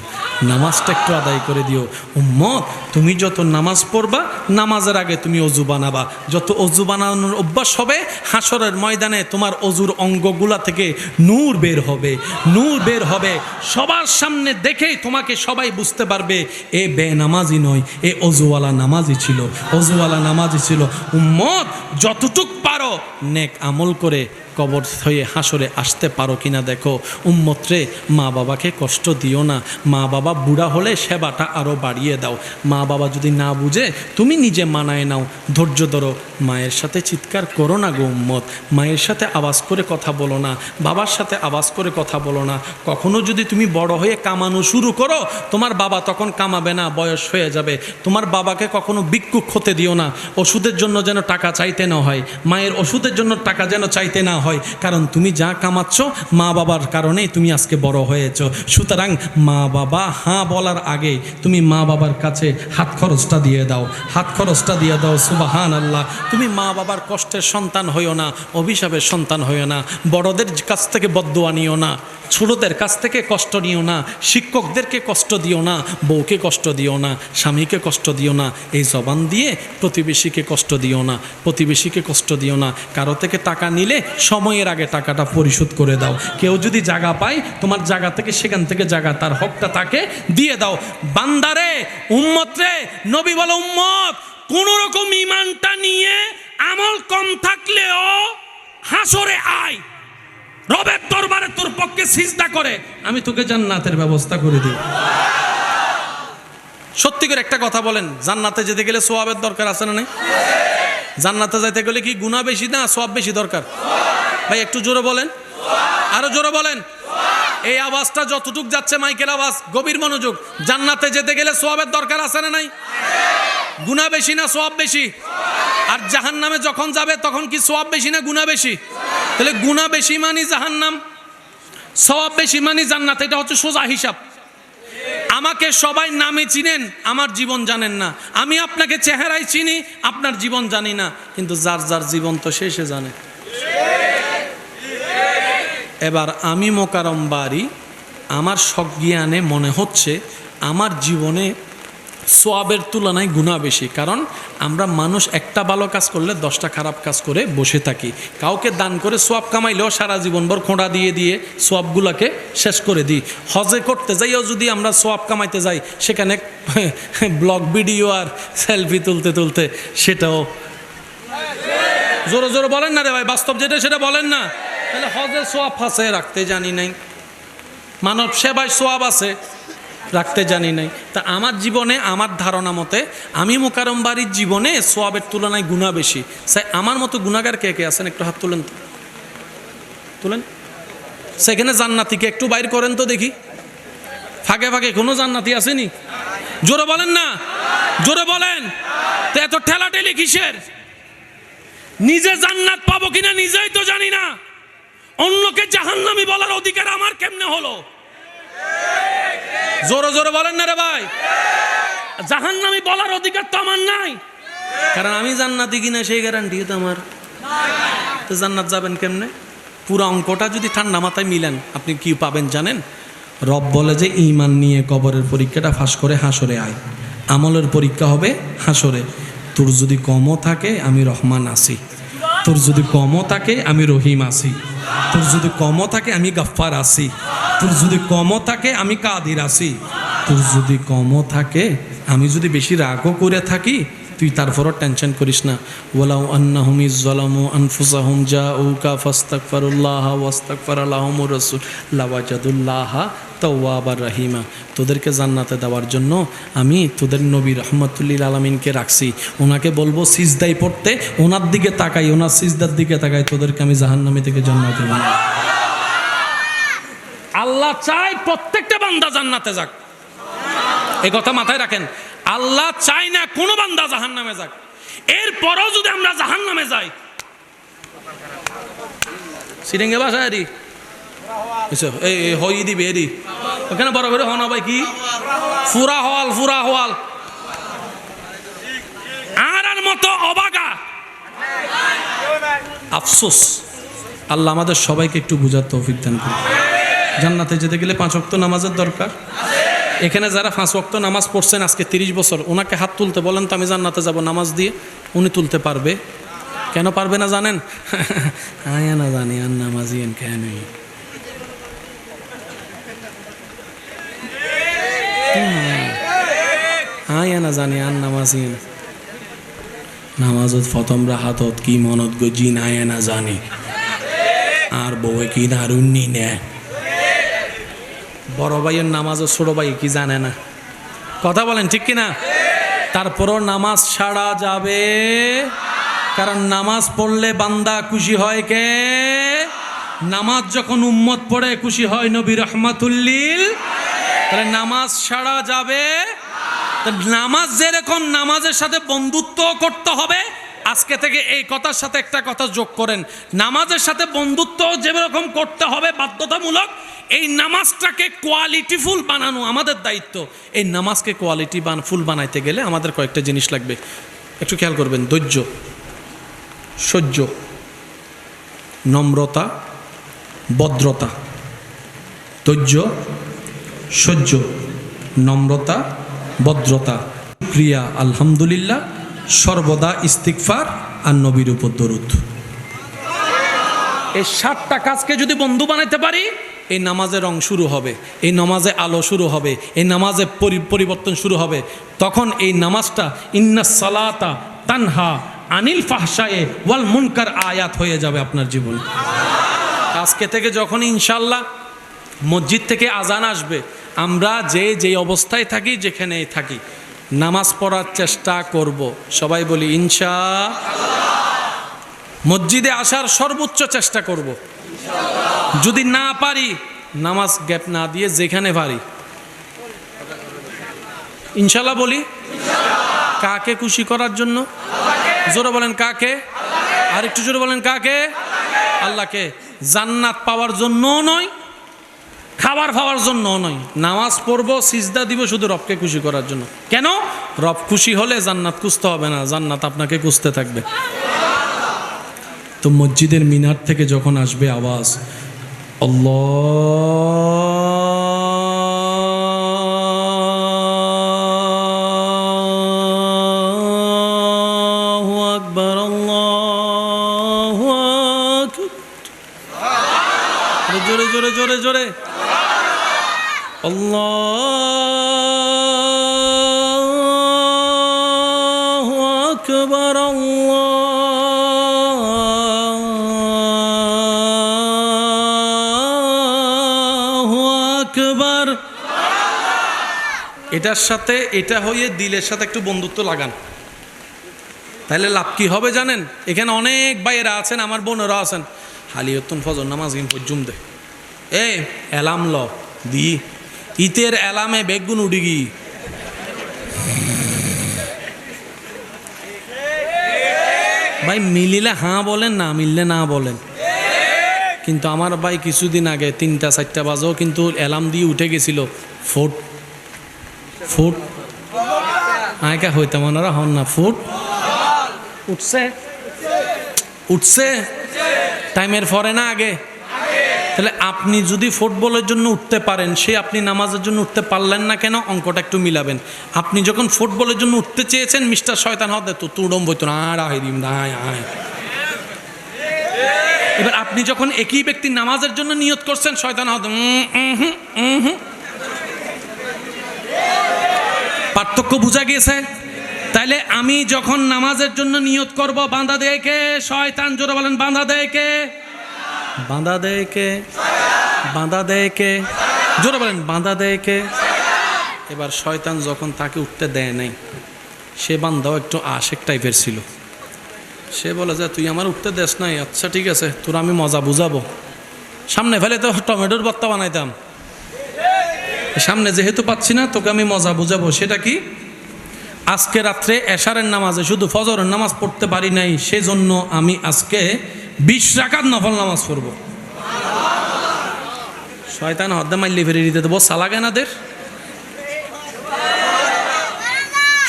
A: নামাজটা একটু আদায় করে দিও। উম্মত তুমি যত নামাজ পড়বা নামাজের আগে তুমি অজু বানাবা, যত অজু বানানোর অভ্যাস হবে হাসরের ময়দানে তোমার অজুর অঙ্গগুলা থেকে নূর বের হবে, নূর বের হবে। সবার সামনে দেখেই তোমাকে সবাই বুঝতে পারবে এ বেনামাজি নয়, এ অজুওয়ালা নামাজি ছিল, অজুওয়ালা নামাজি ছিল। উম্মত যতটুক পারো নেক আমল করে কবর হয়ে হাসরে আসতে পারো কিনা দেখো। উম্মত রে, মা বাবাকে কষ্ট দিও না, মা বাবা বুড়া হলে সেবাটা আরও বাড়িয়ে দাও। মা বাবা যদি না বুঝে তুমি নিজে মানায় নাও, ধৈর্য ধরো। মায়ের সাথে চিৎকার করো না গো উম্মত, মায়ের সাথে আওয়াজ করে কথা বলো না, বাবার সাথে আওয়াজ করে কথা বলো না। কখনো যদি তুমি বড় হয়ে কামানো শুরু করো তোমার বাবা তখন কামাবে না, বয়স হয়ে যাবে। তোমার বাবাকে কখনো ভিক্ষুক হতে দিও না, ওষুধের জন্য যেন টাকা চাইতে না হয়, মায়ের ওষুধের জন্য টাকা যেন চাইতে না হয়, কারণ তুমি যা কামাচ্ছ মা বাবার কারণেই তুমি আজকে বড় হয়েছ। সুতরাং মা বাবা হ্যাঁ বলার আগে তুমি মা বাবার কাছে হাত খরচটা দিয়ে দাও, হাত খরচটা দিয়ে দাও। সুবহান আল্লাহ। তুমি মা বাবার কষ্টের সন্তান হইও না, অভিশাপের সন্তান হইও না, বড়দের কাছ থেকে বদদুয়া নিও না, ছোটদের কাছ থেকে কষ্ট নিও না, শিক্ষকদেরকে কষ্ট দিও না, বউকে কষ্ট দিও না, স্বামীকে কষ্ট দিও না, এই জবান দিয়ে প্রতিবেশীকে কষ্ট দিও না, প্রতিবেশীকে কষ্ট দিও না। কারো থেকে টাকা নিলে সময়ের আগে টাকাটা পরিশোধ করে দাও। কেউ যদি জায়গা পায় তোমার জায়গা থেকে, সেখান থেকে জায়গা তার হকটা তাকে দিয়ে দাও। বান্দারে, উম্মত রে, নবী বলে উম্মত কোন রকম ঈমানটা নিয়ে আমল কম থাকলেও হাসরে আয়, রবের দরবারে তোর পক্ষে সিজদা করে আমি তোকে জান্নাতের ব্যবস্থা করে দিই। সত্যি করে একটা কথা বলেন, জান্নাতে যেতে গেলে সওয়াবের দরকার আছে না নাই? জান্নাতে যাইতে গেলে কি গুনাহ বেশি না সওয়াব বেশি দরকার? ভাই একটু জোরে বলেন, আরো জোরে বলেন। এই আওয়াজটা যতটুক যাচ্ছে মাইকের আওয়াজ, গভীর মনোযোগ। জান্নাতে যেতে গেলে সওয়াবের দরকার আছে না নাই? গুনাহ বেশি না সওয়াব বেশি? আর জাহান্নামে যখন যাবে তখন কি সওয়াব বেশি না গুনাহ বেশি? তাহলে গুনাহ বেশি মানে জাহান্নাম, সওয়াব বেশি মানে জান্নাত। এটা হচ্ছে সোজা হিসাব। আমাকে সবাই নামে চিনেন, আমার জীবন জানেন না। আমি আপনাকে চেহারায় চিনি, আপনার জীবন জানি না, কিন্তু যার যার জীবন তো সে জানে। এবার আমি মোকারম বাড়ি, আমার সজ্ঞানে মনে হচ্ছে আমার জীবনে সোয়াবের তুলনায় গুনাহ বেশি। কারণ আমরা মানুষ একটা ভালো কাজ করলে 10টা খারাপ কাজ করে বসে থাকি। কাউকে দান করে সোয়াব কামাইলেও সারা জীবনভর খোঁড়া দিয়ে দিয়ে সোয়াবগুলোকে শেষ করে দিই। হজে করতে যাইও যদি আমরা সোয়াব কামাইতে যাই, সেখানে ব্লগ ভিডিও আর সেলফি তুলতে তুলতে সেটাও। জোরে জোরে বলেন না রে ভাই, বাস্তব যেটা সেটা বলেন না। তাহলে হজের সোয়াব ফাঁসে রাখতে জানি নাই, মানব সেবায় সোয়াব আছে রাখতে জানি নাই। তা আমার জীবনে, আমার ধারণা মতে আমি মোকারম বাড়ির জীবনে সোয়াবের তুলনায় গুনাহ বেশি। স্যার আমার মতো গুনাহগার কে কে আছেন একটু হাত তুলেন তো, তুলেন। সেখানে জান্নাতিকে একটু বাইর করেন তো দেখি, ফাঁকে ফাঁকে কোনো জান্নাতি আসেনি? জোরে বলেন না, জোরে বলেন। তো এত ঠেলাঠেলি কিসের? নিজে জান্নাত পাবো কিনা নিজেই তো জানি না, অন্যকে জাহান্নামী বলার অধিকার আমার কেমনে হলো? জোরে জোরে বলেন না রে ভাই। জাহান্নামী বলার অধিকার তো আমার নাই, কারণ আমি জান্নাতি কিনা সেই গ্যারান্টি তো আমার। তো জান্নাত যাবেন কেমনে? পুরো অঙ্কটা যদি ঠান্ডা মাথায় মিলেন আপনি কি পাবেন জানেন? রব বলে যে ঈমান নিয়ে কবরের পরীক্ষাটা ফাঁস করে হাসরে আয়, আমলের পরীক্ষা হবে হাসরে। তোর যদি কমও থাকে আমি রহমান আছি, তোর যদি কমও থাকে আমি রহিম আছি, তোর যদি কমও থাকে আমি গাফফার আছি, তোর যদি কমও থাকে আমি কাদির আছি, তোর যদি কমও থাকে, আমি যদি বেশি রাগও করে থাকি তুই তারপরও টেনশন করিস না। ওয়ালাউ আন্নাহুম ইযলামু আনফুসাহুম জাউকা ফাস্তাগফিরুল্লাহ ওয়াস্তাগফারা লাহুমুর রাসূল লাওয়াজাদুল্লাহা তাওয়াবার রহিমা। তোদেরকে জান্নাতে দেওয়ার জন্য আমি তোদের নবী রহমতুল্লিল আলামিনকে রাখছি। ওনাকে বলবো সিজদায় পড়তে, ওনার দিকে তাকাই, ওনার সিজদার দিকে তাকাই, তোদেরকে আমি জাহান্নামী থেকে জান্নাতে বানাই। আল্লাহ চায় প্রত্যেকটা বান্দা জান্নাতে যাক, এই কথা মাথায় রাখেন। আল্লাহ চায় না কোনো বান্দা জাহান্নামে যাক। এরপরও যদি আমরা জাহান্নামে যাই সিরিঙ্গে বাসা এরি এই হই দিবে এরি ওখানে বড় করে হন ভাই কি ফুরা হওয়াল আর মতো অবাগা আফসোস। আল্লাহ আমাদের সবাইকে একটু বুঝার তৌফিক দান করুন। জান্নাতে যেতে গেলে 5 ওয়াক্ত নামাজের দরকার। এখানে যারা 5 ওয়াক্ত নামাজ পড়ছেন আজকে 30 বছর, ওনাকে হাত তুলতে বলেন তো আমি জান্নাতে যাব নামাজ দিয়ে, উনি তুলতে পারবে? কেন পারবে না জানেন? আয়া না জানি আর নামাজি কেন আয়া না জানি আর নামাজি নামাজত ফতমরা হাতত কি মনত গজি না আয়া না জানি আর বউয়ে কি না রুন্নি নে বড় ভাইয়ের নামাজ ও ছোট ভাই কি জানে না? কথা বলেন ঠিক কিনা? তারপরও নামাজ ছাড়া যাবে, কারণ নামাজ পড়লে বান্দা খুশি হয় কে? নামাজ যখন উম্মত পড়ে খুশি হয় নবী রহমাতুল্লিল। তাহলে নামাজ ছাড়া যাবে। নামাজ যেরকম নামাজের সাথে বন্ধুত্ব করতে হবে, আজকে থেকে এই কথার সাথে একটা কথা যোগ করেন, নামাজের সাথে বন্ধুত্ব যেরকম করতে হবে বাধ্যতামূলক, এই নামাজটাকে কোয়ালিটিফুল বানানো আমাদের দায়িত্ব। এই নামাজকে ফুল বানাইতে গেলে আমাদের কয়েকটা জিনিস লাগবে, একটু খেয়াল করবেন। ধৈর্য, সহ্য, নম্রতা, ভদ্রতা। ধৈর্য, সহ্য, নম্রতা, ভদ্রতা, ক্রিয়া, আলহামদুলিল্লাহ, সর্বদা ইস্তিগফার আর নবীর উপর দরুদ। এই 7টা কাজকে যদি বন্ধু বানাইতে পারি, এই নামাজের রং শুরু হবে, এই নামাজে আলো শুরু হবে, এই নামাজে পরিবর্তন শুরু হবে। তখন এই নামাজটা ইন্নাস সালাতা তানহা আনিল ফাহশায়ে ওয়াল মুনকার আয়াত হয়ে যাবে আপনার জীবনে। আজকে থেকে যখন ইনশাল্লাহ মসজিদ থেকে আজান আসবে, আমরা যে অবস্থায় থাকি, যেখানেই থাকি, নামাজ পড়ার চেষ্টা করব। সবাই বলি ইনশাআল্লাহ। মসজিদে আসার সর্বোচ্চ চেষ্টা করব। যদি না পারি, নামাজ গ্যাপ না দিয়ে যেখানে পারি ইনশাআল্লাহ বলি। কাকে খুশি করার জন্য? জোরে বলেন কাকে? আর একটু জোরে বলেন কাকে? আল্লাহকে। জান্নাত পাওয়ার জন্য নয়, খাবার খাওয়ার জন্য নয়। নামাজ পড়বো, সিজদা দিব শুধু রবকে খুশি করার জন্য। কেন? রব খুশি হলে জান্নাত খুঁজতে হবে না, জান্নাত আপনাকে খুঁজতে থাকবে। তো মসজিদের মিনার থেকে যখন আসবে আওয়াজ আল্লাহু আকবার, আল্লাহু আকবার, জোরে জোরে জোরে জোরে আল্লাহু আকবার, আল্লাহু আকবার। এটার সাথে এটা হয়ে দিলের সাথে একটু বন্ধুত্ব লাগান, তাহলে লাভ কি হবে জানেন? এখানে অনেক ভাইয়েরা আছেন, আমার বোনেরা আছেন, হালিয়তুন ফজর নামাজ পর্যন্ত এ এলাম ল দি ইতের এলামে বেগুন উঠি গি। ভাই মিলিলে হাঁ বলেন, না মিললে না বলেন। কিন্তু আমার ভাই কিছুদিন আগে 3টা-4টা বাজেও কিন্তু অ্যালার্ম দিয়ে উঠে গেছিল। ফুট ফুট আয়কা হইতাম ওনারা হন না, ফুট উঠছে উঠছে টাইমের পরে না আগে। তাহলে আপনি যদি ফুটবলের জন্য উঠতে পারেন, সে আপনি নামাজের জন্য উঠতে পারলেন না কেন? অঙ্কটা একটু মিলাবেন। আপনি যখন ফুটবলের জন্য উঠতে চেয়েছেন, মিস্টার শয়তান হতে তো তুড়ম বইতো না, এবার আপনি যখন একই ব্যক্তি নামাজের জন্য নিয়ত করছেন, শয়তান হতে পার্থক্য বোঝা গিয়েছে? তাইলে আমি যখন নামাজের জন্য নিয়ত করব, বাঁধা দেয় কে? শয়তান। জোরে বলেন বাঁধা দেয় কে? বাঁধা দেয় কে? বাঁধা দেয় কে? জোরে বলেন বাঁধা দেয় কে? এবার শয়তান যখন তাকে উঠতে দেয় নাই, সে বান্দাও একটু আশেক টাইপের ছিল। সে বলে যে তুই আমার উঠতে দেস নাই, আচ্ছা ঠিক আছে, তোর আমি মজা বুঝাবো। সামনে ফেলে তো টমেটোর ভর্তা বানাইতাম, সামনে যেহেতু পাচ্ছি না, তোকে আমি মজা বুঝাবো। সেটা কি? আজকে রাত্রে এশারের নামাজে শুধু ফজরের নামাজ পড়তে পারি নাই, সেজন্য আমি আজকে 20 রাকাত নফল নামাজ পড়ব। শয়তান হদ্দে মাইলে ফেরে দিতে দেবো সালাগে নাদের।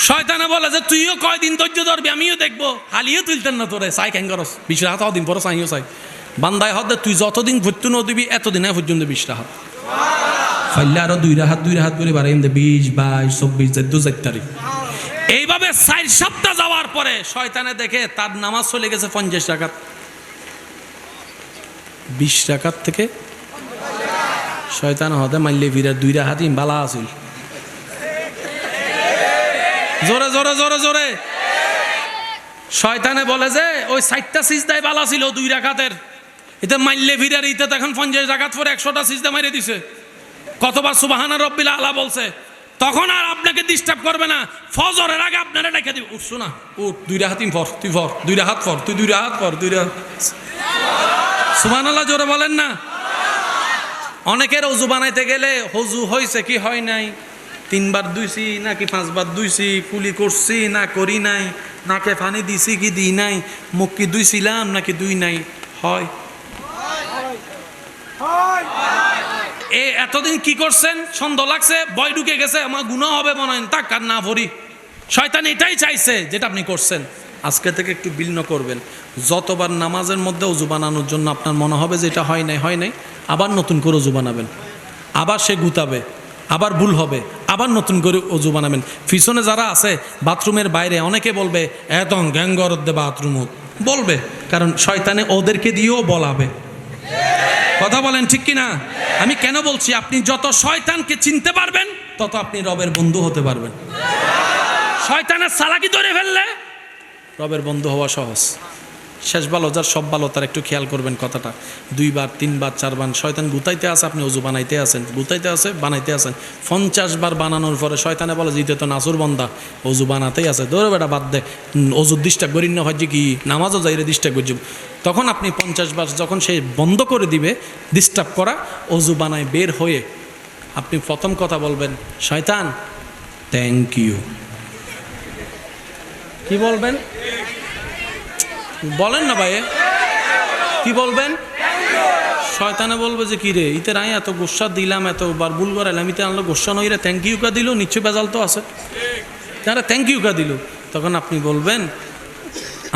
A: শয়তানে বলে যে তুইও কয়দিন ধৈর্য ধরবি, আমিও দেখবো। হালিও তুলতেন না তোরে, সাই কেন করস? 20 রাহাত দিন পরে সাইও চাই বান্দায় হদ্দে তুই যতদিন ভর্তি ন দিবি এতদিন পর্যন্ত 20 রাহাত ফাইলে আরো 2 রাহাত করে বাড়াই 20, 22, 24, 2 তারিখ। এইভাবে 4 সপ্তাহ যাওয়ার পরে শয়তানে দেখে তার নামাজ চলে গেছে 50 রাকাত। 20 রাকাত থেকে শয়তান হদে মাইলে ফিরে 2 রাহাত বালা আছিল। জোরে জোরে জোরে জোরে শয়তানে বলে যে ওই 4টা সিজদায় বালা ছিল 2 রাকাতের, এতে মাইলে ফিরার ইতে তখন 50 রাকাত পরে 100টা সিজদা মাইরে দিছে। কতবার সুবহানা রাব্বিল আলা বলছে, তখন আর আপনাকে ডিস্টার্ব করবে না। ফজরের আগে আপনারা ডেকে দিবে, উঠছো না, উঠ 2 রাহাত পর, তুই পর 2 রাহাত পর, তুই 2 রাহাত পর, 2 রাহাত। সুবহানাল্লাহ জোরে বলেন না। অনেকের ওযু বানাইতে গেলে ওযু হয়েছে কি হয় নাই, 3 বার ধুইছি নাকি 5 বার ধুইছি, কুলি করছি না করি নাই, নাকে পানি দিছি কি দিই নাই, মুখ কি ধুইছিলাম নাকি ধুই নাই, হয় এতদিন কি করছেন? সন্দেহ লাগছে, ভয় ঢুকে গেছে, আমার গুনাহ হবে মনে হয়, তাক আর না ভরি। শয়তান এটাই চাইছে যেটা আপনি করছেন। আজকে থেকে একটু বিলীন করবেন। যতবার নামাজের মধ্যে ওযু বানানোর জন্য আপনার মনে হবে যে এটা হয় নাই, আবার নতুন করে ওযু বানাবেন। আবার সে গুতাবে, আবার ভুল হবে, আবার নতুন করে ওযু বানাবেন। পিছনে যারা আছে বাথরুমের বাইরে অনেকে বলবে এত গ্যাঙ্গর দে বাথরুম বলবে, কারণ শয়তানে ওদেরকে দিয়েও বলাবে। কথা বলেন ঠিক কিনা? আমি কেন বলছি, আপনি যত শয়তানকে চিনতে পারবেন তত আপনি রবের বন্ধু হতে পারবেন। শয়তানের চালাকি ধরে ফেললে রবের বন্ধু হওয়া সহজ। শেষ ভালো যার সব ভালো তার একটু খেয়াল করবেন কথাটা। 2 বার 3 বার 4 বার শয়তান গুতাইতে আছে, আপনি ওযু বানাইতে আছেন, গুতাইতে আছে বানাইতে আছেন। 50 বার বানানোর পরে শয়তানে বলে জিতে তো নাসুর বন্দা, ওযু বানাতেই আছে, ধরে বেটা বাদ দে, ওযুর ডিস্টার্ব করি না হয় কি নামাজও যাইরে ডিস্টার্ব করছি। তখন আপনি 50 বার যখন সে বন্ধ করে দিবে ডিস্টার্ব করা, ওযু বানায় বের হয়ে আপনি প্রথম কথা বলবেন, শয়তান থ্যাংক ইউ। কি বলবেন? বলেন না ভাই, কি বলবেন? শয়তানে বলবে যে কি রে, ইতে রাই এত গোসা দিলাম, এতবার ভুল করাইলাম, ইতে আনলো গোসা নই রে, থ্যাংক ইউ কা দিল, নিশ্চয় বেজাল তো আছে, তারা থ্যাংক ইউ কা দিল। তখন আপনি বলবেন,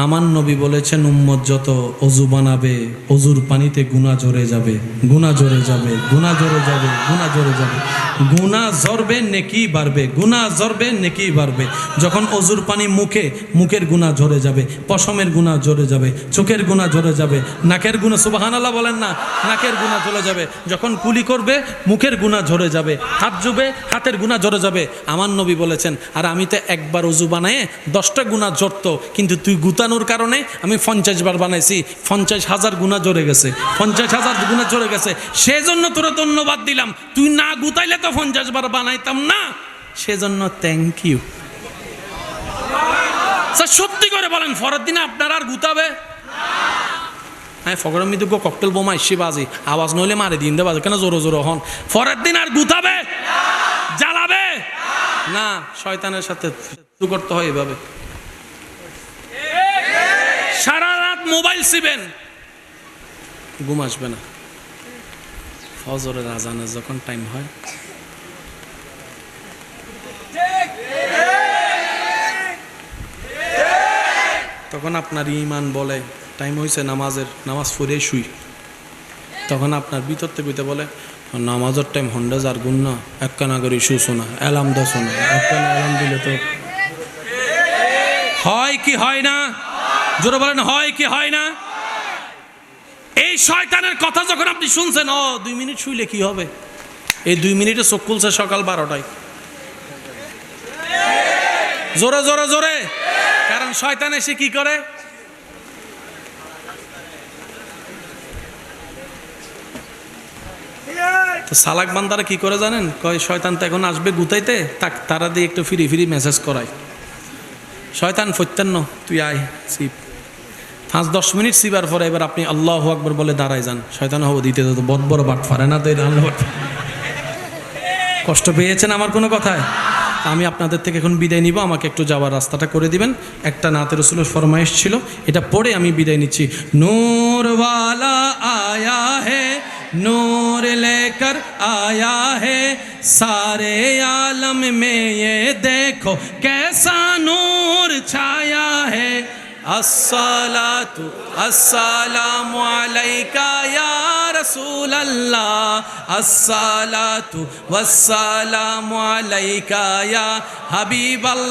A: আমার নবী বলেছেন উম্মত যত ওযু বানাবে ওযুর পানিতে গুনাহ ঝরে যাবে, গুনাহ ঝরে যাবে, গুনাহ ঝরে যাবে, গুনাহ ঝরে যাবে, গুনাহ ঝরবে নেকি বাড়বে, গুনাহ ঝরবে নেকি বাড়বে। যখন ওযুর পানি মুখের গুনাহ ঝরে যাবে, পশমের গুনাহ ঝরে যাবে, চোখের গুনাহ ঝরে যাবে, নাকের গুনাহ, সুবহানাল্লাহ বলেন না, নাকের গুনাহ ঝরে যাবে। যখন কুলি করবে মুখের গুনাহ ঝরে যাবে, হাত জুবে হাতের গুনাহ ঝরে যাবে। আমার নবী বলেছেন, আর আমি তো একবার ওযু বানায়ে 10টা গুনাহ ঝরতো, কিন্তু তুই গুতানোর কারণে আমি 50 বার বানাইছি, 50,000 গুনাহ ঝরে গেছে, 50,000 গুনাহ ঝরে গেছে। সেজন্য তোরা ধন্যবাদ দিলাম, তুই না গুতাইলে তো 50 বার বানাইতাম না, সেজন্য থ্যাংক ইউ। সত্যি করে বলেন, পরের দিনে আপনার আর গুতাবে? হ্যাঁ, ফকরের মৃত্যু ককটেল বোমা এসে বাজি, আওয়াজ নইলে মারে দিন দে বাজে, কেন জোরো জোরো হন? পরের দিন আর গুতাবে? জ্বালাবে না। শয়তানের সাথে করতে হয় এভাবে। সারা রাত মোবাইল চিবেন, ঘুম আসবে না। ফজরের আজানের যখন টাইম হয়, তখন আপনার ঈমান বলে টাইম হয়েছে নামাজের, নামাজ পড়ে শুই। তখন আপনার ভিতর থেকে বলে নামাজের টাইম হন্ডা যার গুণ না, একখানা করে শুছো না, অ্যালার্ম দো শোনো, একখানা অ্যালার্ম দিলে তো হয় কি হয় না? জোরে বলেন, হয় কি হয় না? এই শয়তানের কথা যখন আপনি শুনছেন, 2 মিনিট শুইলে কি হবে, এই 2 মিনিটে চোখ খুলছে সকাল 12টায়। জোরে জোরে জোরে, কারণ শয়তান এসে কি করে, তো সালাক বান্দারা কি করে জানেন, কয় শয়তান তো এখন আসবে গুতাইতে, তারা দিয়ে একটু ফিরি ফিরি মেসেজ করায়, শয়তান ফৈত্যান্ন তুই আয় সিপ। 5-10 মিনিট সিবার পরে এবার আপনি আল্লাহু আকবার বলে দাঁড়ায় যান, শয়তান হবো দিতে তো বড় বড় বাট ফারে না। তো কষ্ট পেয়েছেন আমার কোনো কথায়? আমি আপনাদের থেকে এখন বিদায় নিব, আমাকে একটু যাওয়ার রাস্তাটা করে দিবেন। একটা নাতে রসুলের ফরমাইশ ছিল, এটা পড়ে আমি বিদায় নিচ্ছি। নূর ওয়ালা আয়া হে नूर लेकर आया है सारे आलम में, ये देखो कैसा नूर छाया है। अस्सलातु अस्सलामु अलैका या रसूल अल्लाह, अस्सलातु वस्सलामु अलैका या हबीब अल्लाह।